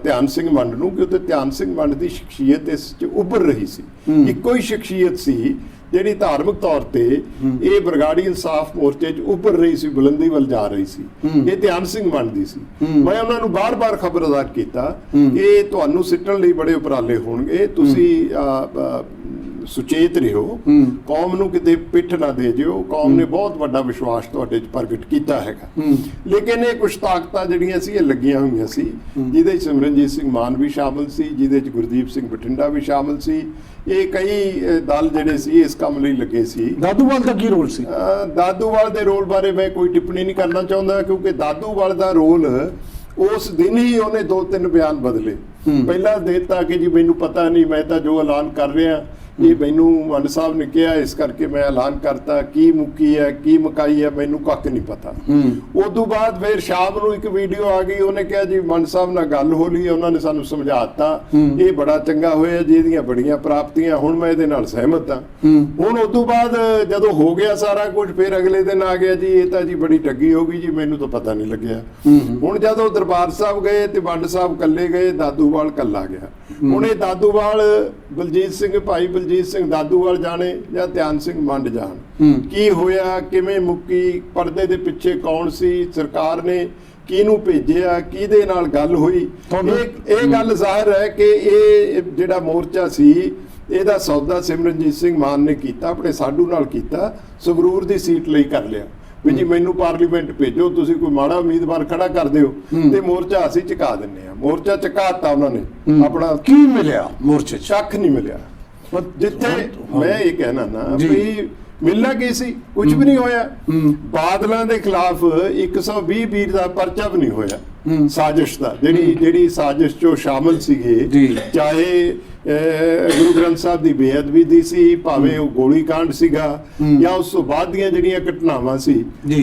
Speaker 2: ਧਿਆਨ ਸਿੰਘ ਮੰਡ ਨੂੰ, ਕਿਉਂਕਿ ਧਿਆਨ ਸਿੰਘ ਮੰਡ ਦੀ ਸ਼ਖਸੀਅਤ ਇਸ 'ਚ ਉੱਭਰ ਰਹੀ ਸੀ, ਇੱਕੋ ਹੀ ਸ਼ਖਸੀਅਤ ਸੀ ਜਿਹੜੀ ਧਾਰਮਿਕ ਤੌਰ ਤੇ ਇਹ ਬਰਗਾੜੀ ਇਨਸਾਫ ਮੋਰਚੇ 'ਚ ਉੱਭਰ ਰਹੀ ਸੀ, ਬੁਲੰਦੀ ਵੱਲ ਜਾ ਰਹੀ ਸੀ। ਇਹ ਧਿਆਨ ਸਿੰਘ ਮੰਡ ਦੀ ਸੀ। ਮੈਂ ਉਹਨਾਂ ਨੂੰ ਬਾਰ-ਬਾਰ ਖਬਰਦਾਰ ਕੀਤਾ ਕਿ ਤੁਹਾਨੂੰ ਸਿੱਟਣ ਲਈ ਬੜੇ ਉਪਰਾਲੇ ਹੋਣਗੇ, ਤੁਸੀਂ ਸੁਚੇਤ ਰਹੋ, ਕੌਮ ਨੂੰ ਕਿਤੇ ਪਿੱਠ ਨਾ ਦੇ ਜਿਓ, ਕੌਮ ਨੇ ਬਹੁਤ ਵੱਡਾ ਵਿਸ਼ਵਾਸ ਤੁਹਾਡੇ 'ਚ ਪ੍ਰਗਟ ਕੀਤਾ ਹੈਗਾ। ਲੇਕਿਨ ਇਹ ਕੁਝ ਤਾਕਤਾਂ ਜਿਹੜੀਆਂ ਸੀ ਇਹ ਲੱਗੀਆਂ ਹੋਈਆਂ ਸੀ, ਜਿਹਦੇ 'ਚ ਸਿਮਰਨਜੀਤ ਸਿੰਘ ਮਾਨ ਵੀ ਸ਼ਾਮਲ ਸੀ, ਜਿਹਦੇ 'ਚ ਗੁਰਦੀਪ ਸਿੰਘ ਬਠਿੰਡਾ ਵੀ ਸ਼ਾਮਲ ਸੀ। ਇਹ ਕਈ ਦਲ ਜਿਹੜੇ ਸੀ ਇਸ ਕੰਮ ਲਈ ਲੱਗੇ ਸੀ।
Speaker 1: ਦਾਦੂਵਾਲ ਦਾ ਕੀ ਰੋਲ ਸੀ?
Speaker 2: ਦਾਦੂਵਾਲ ਦੇ ਰੋਲ ਬਾਰੇ ਮੈਂ ਕੋਈ ਟਿੱਪਣੀ ਨਹੀਂ ਕਰਨਾ ਚਾਹੁੰਦਾ ਕਿਉਂਕਿ ਦਾਦੂਵਾਲ ਦਾ ਰੋਲ ਉਸ ਦਿਨ ਹੀ ਉਹਨੇ 2-3 ਬਿਆਨ ਬਦਲੇ। ਪਹਿਲਾਂ ਦੇਤਾ ਕਿ ਜੀ ਮੈਨੂੰ ਪਤਾ ਨਹੀਂ, ਮੈਂ ਤਾਂ ਜੋ ਐਲਾਨ ਕਰ ਰਿਹਾ ਇਹ ਮੈਨੂੰ ਮੰਡ ਸਾਹਿਬ ਨੇ ਕਿਹਾ ਇਸ ਕਰਕੇ ਮੈਂ ਐਲਾਨ ਕਰਤਾ, ਕੀ ਮੁੱਕੀ ਹੈ ਕੀ ਮੁਕਾਈ ਹੈ ਮੈਨੂੰ ਕੱਖ ਨਹੀਂ ਪਤਾ। ਉਦੋਂ ਬਾਅਦ ਫਿਰ ਸ਼ਾਮ ਨੂੰ ਇੱਕ ਵੀਡੀਓ ਆ ਗਈ, ਉਹਨੇ ਕਿਹਾ ਜੀ ਮੰਡ ਸਾਹਿਬ ਨਾਲ ਗੱਲ ਹੋ ਲਈ, ਉਹਨਾਂ ਨੇ ਸਾਨੂੰ ਸਮਝਾਤਾ, ਇਹ ਬੜਾ ਚੰਗਾ ਹੋਇਆ ਜੀ, ਇਹਦੀਆਂ ਬੜੀਆਂ ਪ੍ਰਾਪਤੀਆਂ, ਹੁਣ ਮੈਂ ਇਹਦੇ ਨਾਲ ਸਹਿਮਤ ਹਾਂ। ਹੁਣ ਉਦੋਂ ਬਾਅਦ ਜਦੋਂ ਹੋ ਗਿਆ ਸਾਰਾ ਕੁਝ, ਫਿਰ ਅਗਲੇ ਦਿਨ ਆ ਗਿਆ ਜੀ ਇਹ ਤਾਂ ਜੀ ਬੜੀ ਠੱਗੀ ਹੋ ਗਈ ਜੀ, ਮੈਨੂੰ ਤਾਂ ਪਤਾ ਨਹੀਂ ਲੱਗਿਆ। ਹੁਣ ਜਦੋਂ ਦਰਬਾਰ ਸਾਹਿਬ ਗਏ ਤੇ ਮੰਡ ਸਾਹਿਬ ਕੱਲੇ ਗਏ, ਦਾਦੂਵਾਲ ਕੱਲਾ ਗਿਆ। ਹੁਣ ਇਹ ਦਾਦੂਵਾਲ ਬਲਜੀਤ ਸਿੰਘ, ਭਾਈ ਬਲਜੀਤ ਸਿੰਘ ਦਾਦੂਵਾਲ ਜਾਣੇ ਜਾਂ ਧਿਆਨ ਸਿੰਘ ਮੰਡ ਜਾਣ, ਕੀ ਹੋਇਆ, ਕਿਵੇਂ ਮੁੱਕੀ, ਪਰਦੇ ਦੇ ਪਿੱਛੇ ਕੌਣ ਸੀ, ਸਰਕਾਰ ਨੇ ਕਿਹਨੂੰ ਭੇਜਿਆ, ਕਿਹਦੇ ਨਾਲ ਗੱਲ ਹੋਈ। ਇਹ ਗੱਲ ਜ਼ਾਹਿਰ ਹੈ ਕਿ ਇਹ ਜਿਹੜਾ ਮੋਰਚਾ ਸੀ ਇਹਦਾ ਸੌਦਾ ਸਿਮਰਨਜੀਤ ਸਿੰਘ ਮਾਨ ਨੇ ਕੀਤਾ, ਆਪਣੇ ਸਾਡੂ ਨਾਲ ਕੀਤਾ, ਸੰਗਰੂਰ ਦੀ ਸੀਟ ਲਈ ਕਰ ਲਿਆ ਵੀ ਜੀ ਮੈਨੂੰ ਪਾਰਲੀਮੈਂਟ ਭੇਜੋ, ਤੁਸੀਂ ਕੋਈ ਮਾੜਾ ਉਮੀਦਵਾਰ ਖੜਾ ਕਰ ਦਿਓ ਤੇ ਮੋਰਚਾ ਅਸੀਂ ਚੁਕਾ ਦਿੰਨੇ ਆ। ਮੋਰਚਾ ਚੁਕਾਤਾ ਉਹਨਾਂ ਨੇ ਆਪਣਾ। ਕੀ
Speaker 1: ਮਿਲਿਆ ਮੋਰਚੇ 'ਚ?
Speaker 2: ਕੱਖ ਨਹੀਂ ਮਿਲਿਆ। ਜਿੱਥੇ ਮੈਂ ਇਹ ਕਹਿਣਾ ਨਾ ਵੀ ਮਿਲਣਾ ਕੀ ਸੀ, ਕੁਝ ਵੀ ਨਹੀਂ ਹੋਇਆ। ਬਾਦਲਾਂ ਦੇ ਖਿਲਾਫ 120 ਵੀਰ ਦਾ ਪਰਚਾ ਵੀ ਨਹੀਂ ਹੋਇਆ ਸਾਜ਼ਿਸ਼ ਦਾ, ਜਿਹੜੀ ਸਾਜ਼ਿਸ਼ 'ਚੋਂ ਸ਼ਾਮਲ ਸੀਗੇ, ਚਾਹੇ ਗੁਰੂ ਗ੍ਰੰਥ ਸਾਹਿਬ ਦੀ ਬੇਅਦਬੀ ਦੀ ਸੀ, ਭਾਵੇਂ ਉਹ ਗੋਲੀ ਕਾਂਡ ਸੀਗਾ ਜਾਂ ਉਸ ਤੋਂ ਬਾਅਦ ਦੀਆਂ ਜਿਹੜੀਆਂ ਘਟਨਾਵਾਂ ਸੀ,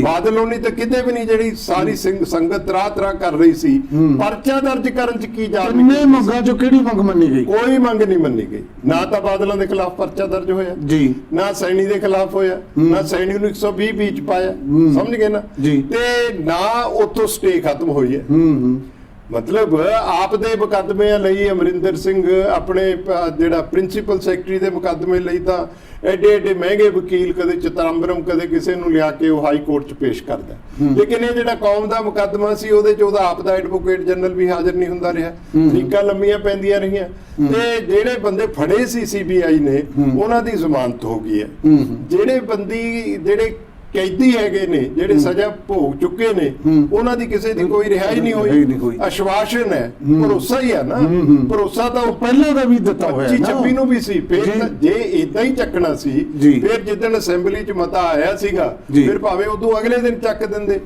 Speaker 2: ਬਾਦਲ ਹੋਣੀ ਤਾਂ ਕਿਤੇ ਵੀ ਨਹੀਂ, ਜਿਹੜੀ ਸਾਰੀ ਸੰਗਤ ਤਰਾ ਕਰ ਰਹੀ ਸੀ, ਪਰਚਾ ਦਰਜ ਕਰਨ 'ਚ ਕੀ ਜਾ ਰਹੀ
Speaker 1: ਮੰਗਾਂ 'ਚੋਂ ਕਿਹੜੀ ਮੰਗ ਮੰਨੀ ਗਈ?
Speaker 2: ਕੋਈ ਮੰਗ ਨਹੀਂ ਮੰਨੀ ਗਈ। ਨਾ ਤਾਂ ਬਾਦਲਾਂ ਦੇ ਖਿਲਾਫ ਪਰਚਾ ਦਰਜ ਹੋਇਆ
Speaker 1: ਜੀ,
Speaker 2: ਨਾ ਸੈਣੀ ਦੇ ਖਿਲਾਫ ਹੋਇਆ, ਨਾ ਸੈਣੀ ਨੂੰ 120 ਵਿੱਚ ਪਾਇਆ, ਸਮਝ ਗਏ ਨਾ? ਤੇ ਨਾ ਉੱਥੋਂ ਸਟੇ ਖਤਮ ਹੋਈ ਹੈ। ਮਤਲਬ ਆਪ ਦੇ ਮੁਕੱਦਮਿਆਂ ਲਈ ਅਮਰਿੰਦਰ ਸਿੰਘ ਆਪਣੇ ਜਿਹੜਾ ਪ੍ਰਿੰਸੀਪਲ ਸੈਕਟਰੀ ਦੇ ਮੁਕੱਦਮੇ ਲਈ ਤਾਂ ਐਡੇ ਮਹਿੰਗੇ ਵਕੀਲ, ਕਦੇ ਚਿਤੰਬਰਮ, ਕਦੇ ਕਿਸੇ ਨੂੰ ਲਿਆ ਕੇ ਉਹ ਹਾਈ ਕੋਰਟ 'ਚ ਪੇਸ਼ ਕਰਦਾ। ਲੇਕਿਨ ਇਹ ਜਿਹੜਾ ਕੌਮ ਦਾ ਮੁਕੱਦਮਾ ਸੀ ਉਹਦੇ 'ਚ ਉਹਦਾ ਆਪ ਦਾ ਐਡਵੋਕੇਟ ਜਨਰਲ ਵੀ ਹਾਜ਼ਰ ਨਹੀਂ ਹੁੰਦਾ ਰਿਹਾ, ਤਰੀਕਾਂ ਲੰਮੀਆਂ ਪੈਂਦੀਆਂ ਰਹੀਆਂ ਤੇ ਜਿਹੜੇ ਬੰਦੇ ਫੜੇ ਸੀ CBI ਨੇ ਉਹਨਾਂ ਦੀ ਜ਼ਮਾਨਤ ਹੋ ਗਈ ਹੈ। ਜਿਹੜੇ ਕੈਦੀ ਹੈਗੇ ਨੇ, ਜਿਹੜੇ ਸਜ਼ਾ ਭੋਗ ਚੁੱਕੇ ਨੇ, ਉਹਨਾਂ ਦੀ ਕਿਸੇ ਦੀ ਕੋਈ ਰਿਹਾਈ ਨਹੀਂ ਹੋਈ। ਆਸ਼ਵਾਸਨ ਹੈ, ਭਰੋਸਾ ਹੀ ਹੈ ਨਾ। ਭਰੋਸਾ ਤਾਂ ਉਹ
Speaker 1: ਪਹਿਲਾਂ ਦਾ ਵੀ ਦਿੱਤਾ ਹੋਇਆ
Speaker 2: 25-26 ਨੂੰ ਵੀ ਸੀ। ਫਿਰ ਜੇ ਇਦਾਂ ਹੀ ਚੱਕਣਾ ਸੀ, ਫਿਰ ਜਿੱਦਣ ਅਸੈਂਬਲੀ 'ਚ ਮਤਾ ਆਇਆ ਸੀਗਾ, ਫਿਰ ਭਾਵੇਂ ਉਦੋਂ ਅਗਲੇ ਦਿਨ ਚੱਕ ਦਿੰਦੇ।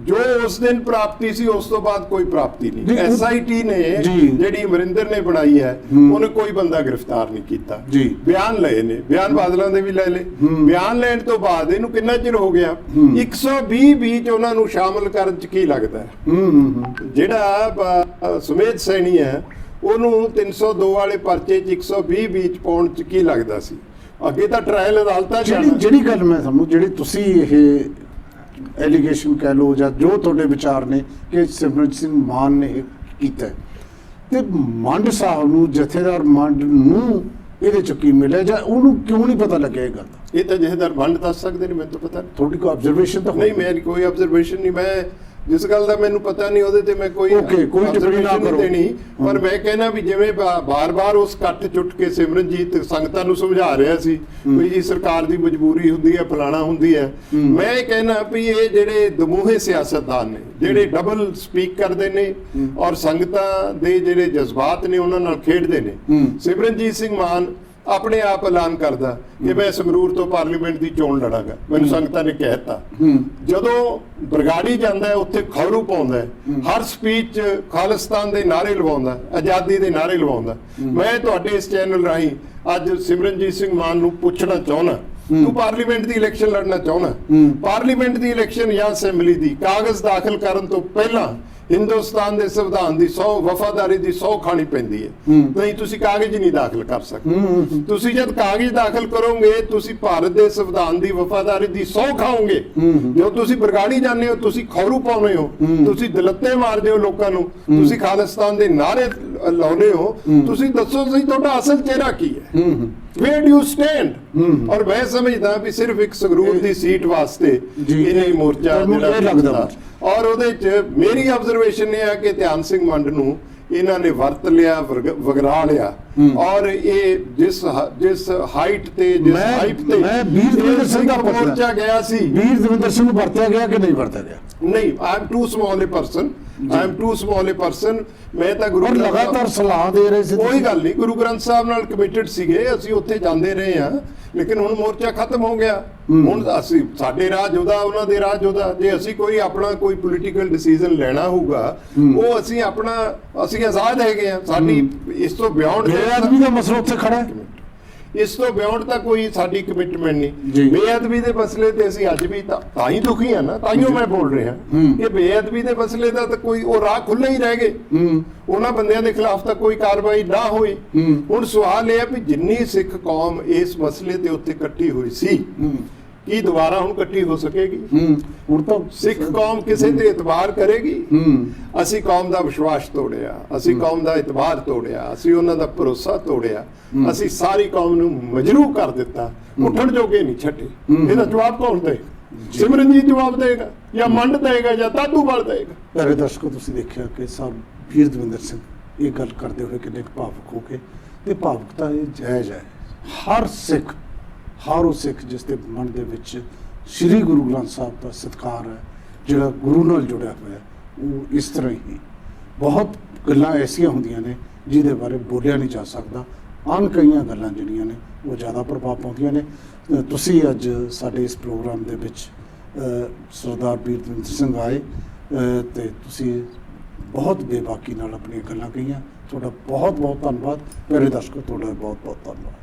Speaker 2: ਜੋ ਉਸ ਦਿਨ ਪ੍ਰਾਪਤੀ ਸੀ ਉਸ ਤੋਂ ਬਾਅਦ ਕੋਈ ਪ੍ਰਾਪਤੀ ਨਹੀਂ। SIT ਨੇ ਜਿਹੜੀ ਅਮਰਿੰਦਰ ਨੇ ਬਣਾਈ ਹੈ ਉਹਨੇ ਕੋਈ ਬੰਦਾ ਗ੍ਰਿਫਤਾਰ ਨਹੀਂ ਕੀਤਾ। ਬਿਆਨ ਲਏ ਨੇ, ਬਿਆਨ ਬਾਦਲਾਂ ਦੇ ਵੀ ਲੈ ਲਏ। ਬਿਆਨ ਲੈਣ ਤੋਂ ਬਾਅਦ ਇਹਨੂੰ ਕਿੰਨਾ ਚਿਰ ਹੋ ਗਿਆ? 120 ਵਿੱਚ ਉਹਨਾਂ ਨੂੰ ਸ਼ਾਮਲ ਕਰਨ 'ਚ ਕੀ ਲੱਗਦਾ ਹੈ? ਜਿਹੜਾ ਸੁਮੇਧ ਸੈਣੀ ਹੈ ਉਹਨੂੰ 302 ਵਾਲੇ ਪਰਚੇ 'ਚ 120 ਵਿੱਚ ਪਾਉਣ 'ਚ ਕੀ ਲੱਗਦਾ ਸੀ? ਅੱਗੇ ਤਾਂ ਟ੍ਰਾਇਲ ਅਦਾਲਤਾਂ 'ਚ
Speaker 1: ਜਿਹੜੀ ਗੱਲ ਮੈਂ ਤੁਹਾਨੂੰ, ਜਿਹੜੀ ਤੁਸੀਂ ਇਹ ਐਲੀਗੇਸ਼ਨ ਕਹਿ ਲਓ ਜਾਂ ਜੋ ਤੁਹਾਡੇ ਵਿਚਾਰ ਨੇ ਕਿ ਸਿਮਰਨਜੀਤ ਸਿੰਘ ਮਾਨ ਨੇ ਕੀਤਾ ਤੇ ਮੰਡ ਸਾਹਿਬ ਨੂੰ, ਜਥੇਦਾਰ ਮੰਡ ਨੂੰ ਇਹਦੇ ਚ ਕੀ ਮਿਲਿਆ ਜਾਂ ਉਹਨੂੰ ਕਿਉਂ ਨਹੀਂ ਪਤਾ ਲੱਗਿਆ ਇਹ ਗੱਲ ਦਾ?
Speaker 2: ਇਹ ਤਾਂ ਜਥੇਦਾਰ ਵੰਡ ਦੱਸ ਸਕਦੇ ਨੇ, ਮੈਨੂੰ ਤਾਂ ਪਤਾ ਨਹੀਂ।
Speaker 1: ਤੁਹਾਡੀ ਕੋਈ ਆਬਜ਼ਰਵੇਸ਼ਨ ਤਾਂ
Speaker 2: ਨਹੀਂ, ਮੇਰੀ ਕੋਈ ਆਬਜ਼ਰਵੇਸ਼ਨ ਨਹੀਂ। ਮੈਂ ਜਿਸ ਗੱਲ ਦਾ ਮੈਨੂੰ ਪਤਾ ਨਹੀਂ ਉਹਦੇ ਤੇ ਮੈਂ ਕੋਈ
Speaker 1: ਕੋਈ ਟਿੱਪਣੀ ਨਾ ਕਰੋ।
Speaker 2: ਦੇਣੀ। ਪਰ ਮੈਂ ਕਹਿਣਾ ਵੀ ਜਿਵੇਂ ਬਾਰ-ਬਾਰ ਉਸ ਕੱਟ ਚੁੱਟ ਕੇ ਸਿਮਰਨਜੀਤ ਸੰਗਤਾਂ ਨੂੰ ਸਮਝਾ ਰਿਹਾ ਸੀ ਵੀ ਜੀ ਸਰਕਾਰ ਦੀ ਮਜਬੂਰੀ ਹੁੰਦੀ ਹੈ, ਫਲਾਣਾ ਹੁੰਦੀ ਹੈ, ਮੈਂ ਇਹ ਕਹਿਣਾ ਵੀ ਇਹ ਜਿਹੜੇ ਦਮੂਹੇ ਸਿਆਸਤਦਾਨ ਨੇ, ਜਿਹੜੇ ਡਬਲ ਸਪੀਕ ਕਰਦੇ ਨੇ ਔਰ ਸੰਗਤਾਂ ਦੇ ਜਿਹੜੇ ਜਜ਼ਬਾਤ ਨੇ ਉਹਨਾਂ ਨਾਲ ਖੇਡਦੇ ਨੇ। ਸਿਮਰਨਜੀਤ ਸਿੰਘ ਮਾਨ ਆਪਣੇ ਆਪ ਐਲਾਨ ਕਰਦਾ ਕਿ ਮੈਂ ਸੰਗਰੂਰ ਤੋਂ ਪਾਰਲੀਮੈਂਟ ਦੀ ਚੋਣ ਲੜਾਂਗਾ, ਮੈਨੂੰ ਸੰਗਤਾਂ ਨੇ ਕਹਿਤਾ। ਜਦੋਂ ਬਰਗਾੜੀ ਜਾਂਦਾ ਉੱਥੇ ਖੌਰੂ ਪਾਉਂਦਾ, ਹਰ ਸਪੀਚ 'ਚ ਖਾਲਿਸਤਾਨ ਦੇ ਨਾਅਰੇ ਲਵਾਉਂਦਾ, ਆਜ਼ਾਦੀ ਦੇ ਨਾਅਰੇ ਲਵਾਉਂਦਾ। ਮੈਂ ਤੁਹਾਡੇ ਇਸ ਚੈਨਲ ਰਾਹੀਂ ਅੱਜ ਸਿਮਰਨਜੀਤ ਸਿੰਘ ਮਾਨ ਨੂੰ ਪੁੱਛਣਾ ਚਾਹੁੰਦਾ, ਤੂੰ ਪਾਰਲੀਮੈਂਟ ਦੀ ਇਲੈਕਸ਼ਨ ਲੜਨਾ ਚਾਹੁੰਦਾ? ਪਾਰਲੀਮੈਂਟ ਦੀ ਇਲੈਕਸ਼ਨ ਜਾਂ ਅਸੈਂਬਲੀ ਦੀ ਕਾਗਜ਼ ਦਾਖਲ ਕਰਨ ਤੋਂ ਪਹਿਲਾਂ ਹਿੰਦੁਸਤਾਨ ਦੇ ਸੰਵਿਧਾਨ ਦੀ 100 ਵਫਾਦਾਰੀ ਦੀ 100 ਖਾਣੀ ਪੈਂਦੀ ਹੈ, ਨਹੀਂ ਤੁਸੀਂ ਕਾਗਜ਼ ਨਹੀਂ ਦਾਖਲ ਕਰ ਸਕਦੇ। ਤੁਸੀਂ ਜਦ ਕਾਗਜ਼ ਦਾਖਲ ਕਰੋਗੇ ਤੁਸੀਂ ਭਾਰਤ ਦੇ ਸੰਵਿਧਾਨ ਦੀ ਵਫਾਦਾਰੀ ਦੀ 100 ਖਾਓਗੇ। ਜੋ ਤੁਸੀਂ ਬਰਗਾੜੀ ਜਾਂਦੇ ਹੋ ਤੁਸੀਂ ਖੌਰੂ ਪਾਉਂਦੇ ਹੋ, ਤੁਸੀਂ ਦਲੱਤੇ ਮਾਰਦੇ ਹੋ ਲੋਕਾਂ ਨੂੰ, ਤੁਸੀਂ ਖਾਲਿਸਤਾਨ ਦੇ ਨਾਅਰੇ ਲਾਉਂਦੇ ਹੋ। ਤੁਸੀਂ ਦੱਸੋ ਸਹੀ ਤੁਹਾਡਾ ਅਸਲ ਚਿਹਰਾ ਕੀ ਹੈ? Where do you stand? ਔਰ ਮੈਂ ਸਮਝਦਾ ਵੀ ਸਿਰਫ ਇੱਕ ਸੰਗਰੂਰ ਦੀ ਸੀਟ ਵਾਸਤੇ ਇਹਨੇ ਮੋਰਚਾ ਜਿਹੜਾ ਲੱਗਦਾ। ਔਰ ਉਹਦੇ ਚ ਮੇਰੀ ਆਬਜ਼ਰਵੇਸ਼ਨ ਇਹ ਹੈ ਕਿ ਧਿਆਨ ਸਿੰਘ ਮੰਡ ਨੂੰ ਇਹਨਾਂ ਨੇ ਵਰਤ ਲਿਆ, ਵਗਰਾ ਲਿਆ। ਔਰ ਇਹ ਜਿਸ ਹਾਈਟ ਤੇ ਜਿਸ ਹਾਈਟ ਤੇ
Speaker 1: ਮੈਂ ਵੀਰ ਦਵਿੰਦਰ ਸਿੰਘ ਦਾ
Speaker 2: ਮੋਰਚਾ ਗਿਆ ਸੀ,
Speaker 1: ਵੀਰ ਦਵਿੰਦਰ ਸਿੰਘ ਨੂੰ ਵਰਤਿਆ ਗਿਆ ਕਿ ਨਹੀਂ ਵਰਤਿਆ ਗਿਆ?
Speaker 2: ਨਹੀਂ, I am too small a person. ਮੈਂ ਤਾਂ ਗੁਰੂ
Speaker 1: ਲਗਾਤਾਰ ਸਲਾਹ ਦੇ ਰਹੇ ਸੀ।
Speaker 2: ਕੋਈ ਗੱਲ ਨਹੀਂ, ਗੁਰੂ ਗ੍ਰੰਥ ਸਾਹਿਬ ਨਾਲ ਕਮਿਟਡ ਸੀਗੇ, ਅਸੀਂ ਉੱਥੇ ਜਾਂਦੇ ਰਹੇ ਹਾਂ। ਲੇਕਿਨ ਹੁਣ ਮੋਰਚਾ ਖਤਮ ਹੋ ਗਿਆ। ਹੁਣ ਅਸੀਂ ਸਾਡੇ ਰਾਜ ਉਹਦਾ, ਉਹਨਾਂ ਦੇ ਰਾਜ ਉਹਦਾ। ਜੇ ਅਸੀਂ ਕੋਈ ਆਪਣਾ ਕੋਈ ਪੋਲੀਟੀਕਲ ਡਿਸੀਜਨ ਲੈਣਾ ਹੋਊਗਾ ਉਹ ਅਸੀਂ ਅਸੀਂ ਆਜ਼ਾਦ ਹੈਗੇ ਆ। ਸਾਡੀ ਇਸ ਤੋਂ ਬਿਯੋਂਡ
Speaker 1: ਬੇਅਦਬੀ ਦਾ ਮਸਲਾ ਉੱਥੇ ਖੜਾ ਹੈ।
Speaker 2: ਇਸ ਤੋਂ ਬਿਯੋਂਡ ਤਾਂ ਕੋਈ ਸਾਡੀ ਕਮਿਟਮੈਂਟ ਨਹੀਂ। ਬੇਅਦਬੀ ਦੇ ਮਸਲੇ ਤੇ ਅਸੀਂ ਅੱਜ ਵੀ ਤਾਂ ਹੀ ਦੁਖੀ ਆ ਨਾ, ਤਾਈਓ ਮੈਂ ਬੋਲ ਰਿਹਾ ਕਿ ਬੇਅਦਬੀ ਦੇ ਮਸਲੇ ਦਾ ਤਾਂ ਕੋਈ ਉਹ ਰਾਹ ਖੁੱਲ੍ਹੇ ਹੀ ਰਹਿ ਗਏ। ਉਹਨਾਂ ਬੰਦਿਆਂ ਦੇ ਖਿਲਾਫ ਤਾਂ ਕੋਈ ਕਾਰਵਾਈ ਨਾ ਹੋਈ। ਹੁਣ ਸਵਾਲ ਇਹ ਹੈ ਵੀ ਜਿੰਨੀ ਸਿੱਖ ਕੌਮ ਇਸ ਮਸਲੇ ਦੇ ਉੱਤੇ ਇਕੱਠੀ ਹੋਈ ਸੀ, ਕੀ ਦੁਬਾਰਾ ਹੁਣ ਇਕੱਠੀ ਹੋ ਸਕੇਗੀ? ਹੁਣ ਤਾਂ ਸਿੱਖ ਕੌਮ ਕਿਸੇ ਤੇ ਇਤਬਾਰ ਕਰੇਗੀ? ਅਸੀਂ ਕੌਮ ਦਾ ਵਿਸ਼ਵਾਸ ਤੋੜਿਆ, ਅਸੀਂ ਕੌਮ ਦਾ ਇਤਬਾਰ ਤੋੜਿਆ, ਅਸੀਂ ਉਹਨਾਂ ਦਾ ਭਰੋਸਾ ਤੋੜਿਆ, ਅਸੀਂ ਸਾਰੀ ਕੌਮ ਨੂੰ ਮਜਰੂਹ ਕਰ ਦਿੱਤਾ, ਉੱਠਣ ਜੋਗੇ ਨਹੀਂ ਛੱਡੇ। ਇਹਦਾ ਜਵਾਬ ਕੌਣ ਦੇਗਾ? ਸਿਮਰਨਜੀਤ ਜਵਾਬ ਦੇਗਾ ਜਾਂ ਮੰਡ ਦੇਗਾ ਜਾਂ ਤਾਦੂਵਾਲ ਦੇਗਾ?
Speaker 1: ਪਿਆਰੇ ਦਰਸ਼ਕੋ, ਤੁਸੀਂ ਦੇਖਿਆ ਕਿ ਸਾਹਿਬ ਵੀਰ ਦਵਿੰਦਰ ਸਿੰਘ ਇਹ ਗੱਲ ਕਰਦੇ ਹੋਏ ਕਿੰਨੇ ਭਾਵੁਕ ਹੋ ਕੇ, ਤੇ ਭਾਵੁਕਤਾ ਇਹ ਜਾਇਜ਼ ਹੈ। ਹਰ ਉਹ ਸਿੱਖ ਜਿਸ ਦੇ ਮਨ ਦੇ ਵਿੱਚ ਸ੍ਰੀ ਗੁਰੂ ਗ੍ਰੰਥ ਸਾਹਿਬ ਦਾ ਸਤਿਕਾਰ ਹੈ, ਜਿਹੜਾ ਗੁਰੂ ਨਾਲ ਜੁੜਿਆ ਹੋਇਆ, ਉਹ ਇਸ ਤਰ੍ਹਾਂ ਹੀ ਬਹੁਤ ਗੱਲਾਂ ਐਸੀਆਂ ਹੁੰਦੀਆਂ ਨੇ ਜਿਹਦੇ ਬਾਰੇ ਬੋਲਿਆ ਨਹੀਂ ਜਾ ਸਕਦਾ। ਕਈਆਂ ਗੱਲਾਂ ਜਿਹੜੀਆਂ ਨੇ ਉਹ ਜ਼ਿਆਦਾ ਪ੍ਰਭਾਵ ਪਾਉਂਦੀਆਂ ਨੇ। ਤੁਸੀਂ ਅੱਜ ਸਾਡੇ ਇਸ ਪ੍ਰੋਗਰਾਮ ਦੇ ਵਿੱਚ ਸਰਦਾਰ ਵੀਰ ਦਵਿੰਦਰ ਸਿੰਘ ਆਏ ਤੇ ਤੁਸੀਂ ਬਹੁਤ ਬੇਬਾਕੀ ਨਾਲ ਆਪਣੀਆਂ ਗੱਲਾਂ ਕਹੀਆਂ। ਤੁਹਾਡਾ ਬਹੁਤ ਬਹੁਤ ਧੰਨਵਾਦ। ਮੇਰੇ ਦਰਸ਼ਕੋ, ਤੁਹਾਡਾ ਬਹੁਤ ਬਹੁਤ ਧੰਨਵਾਦ।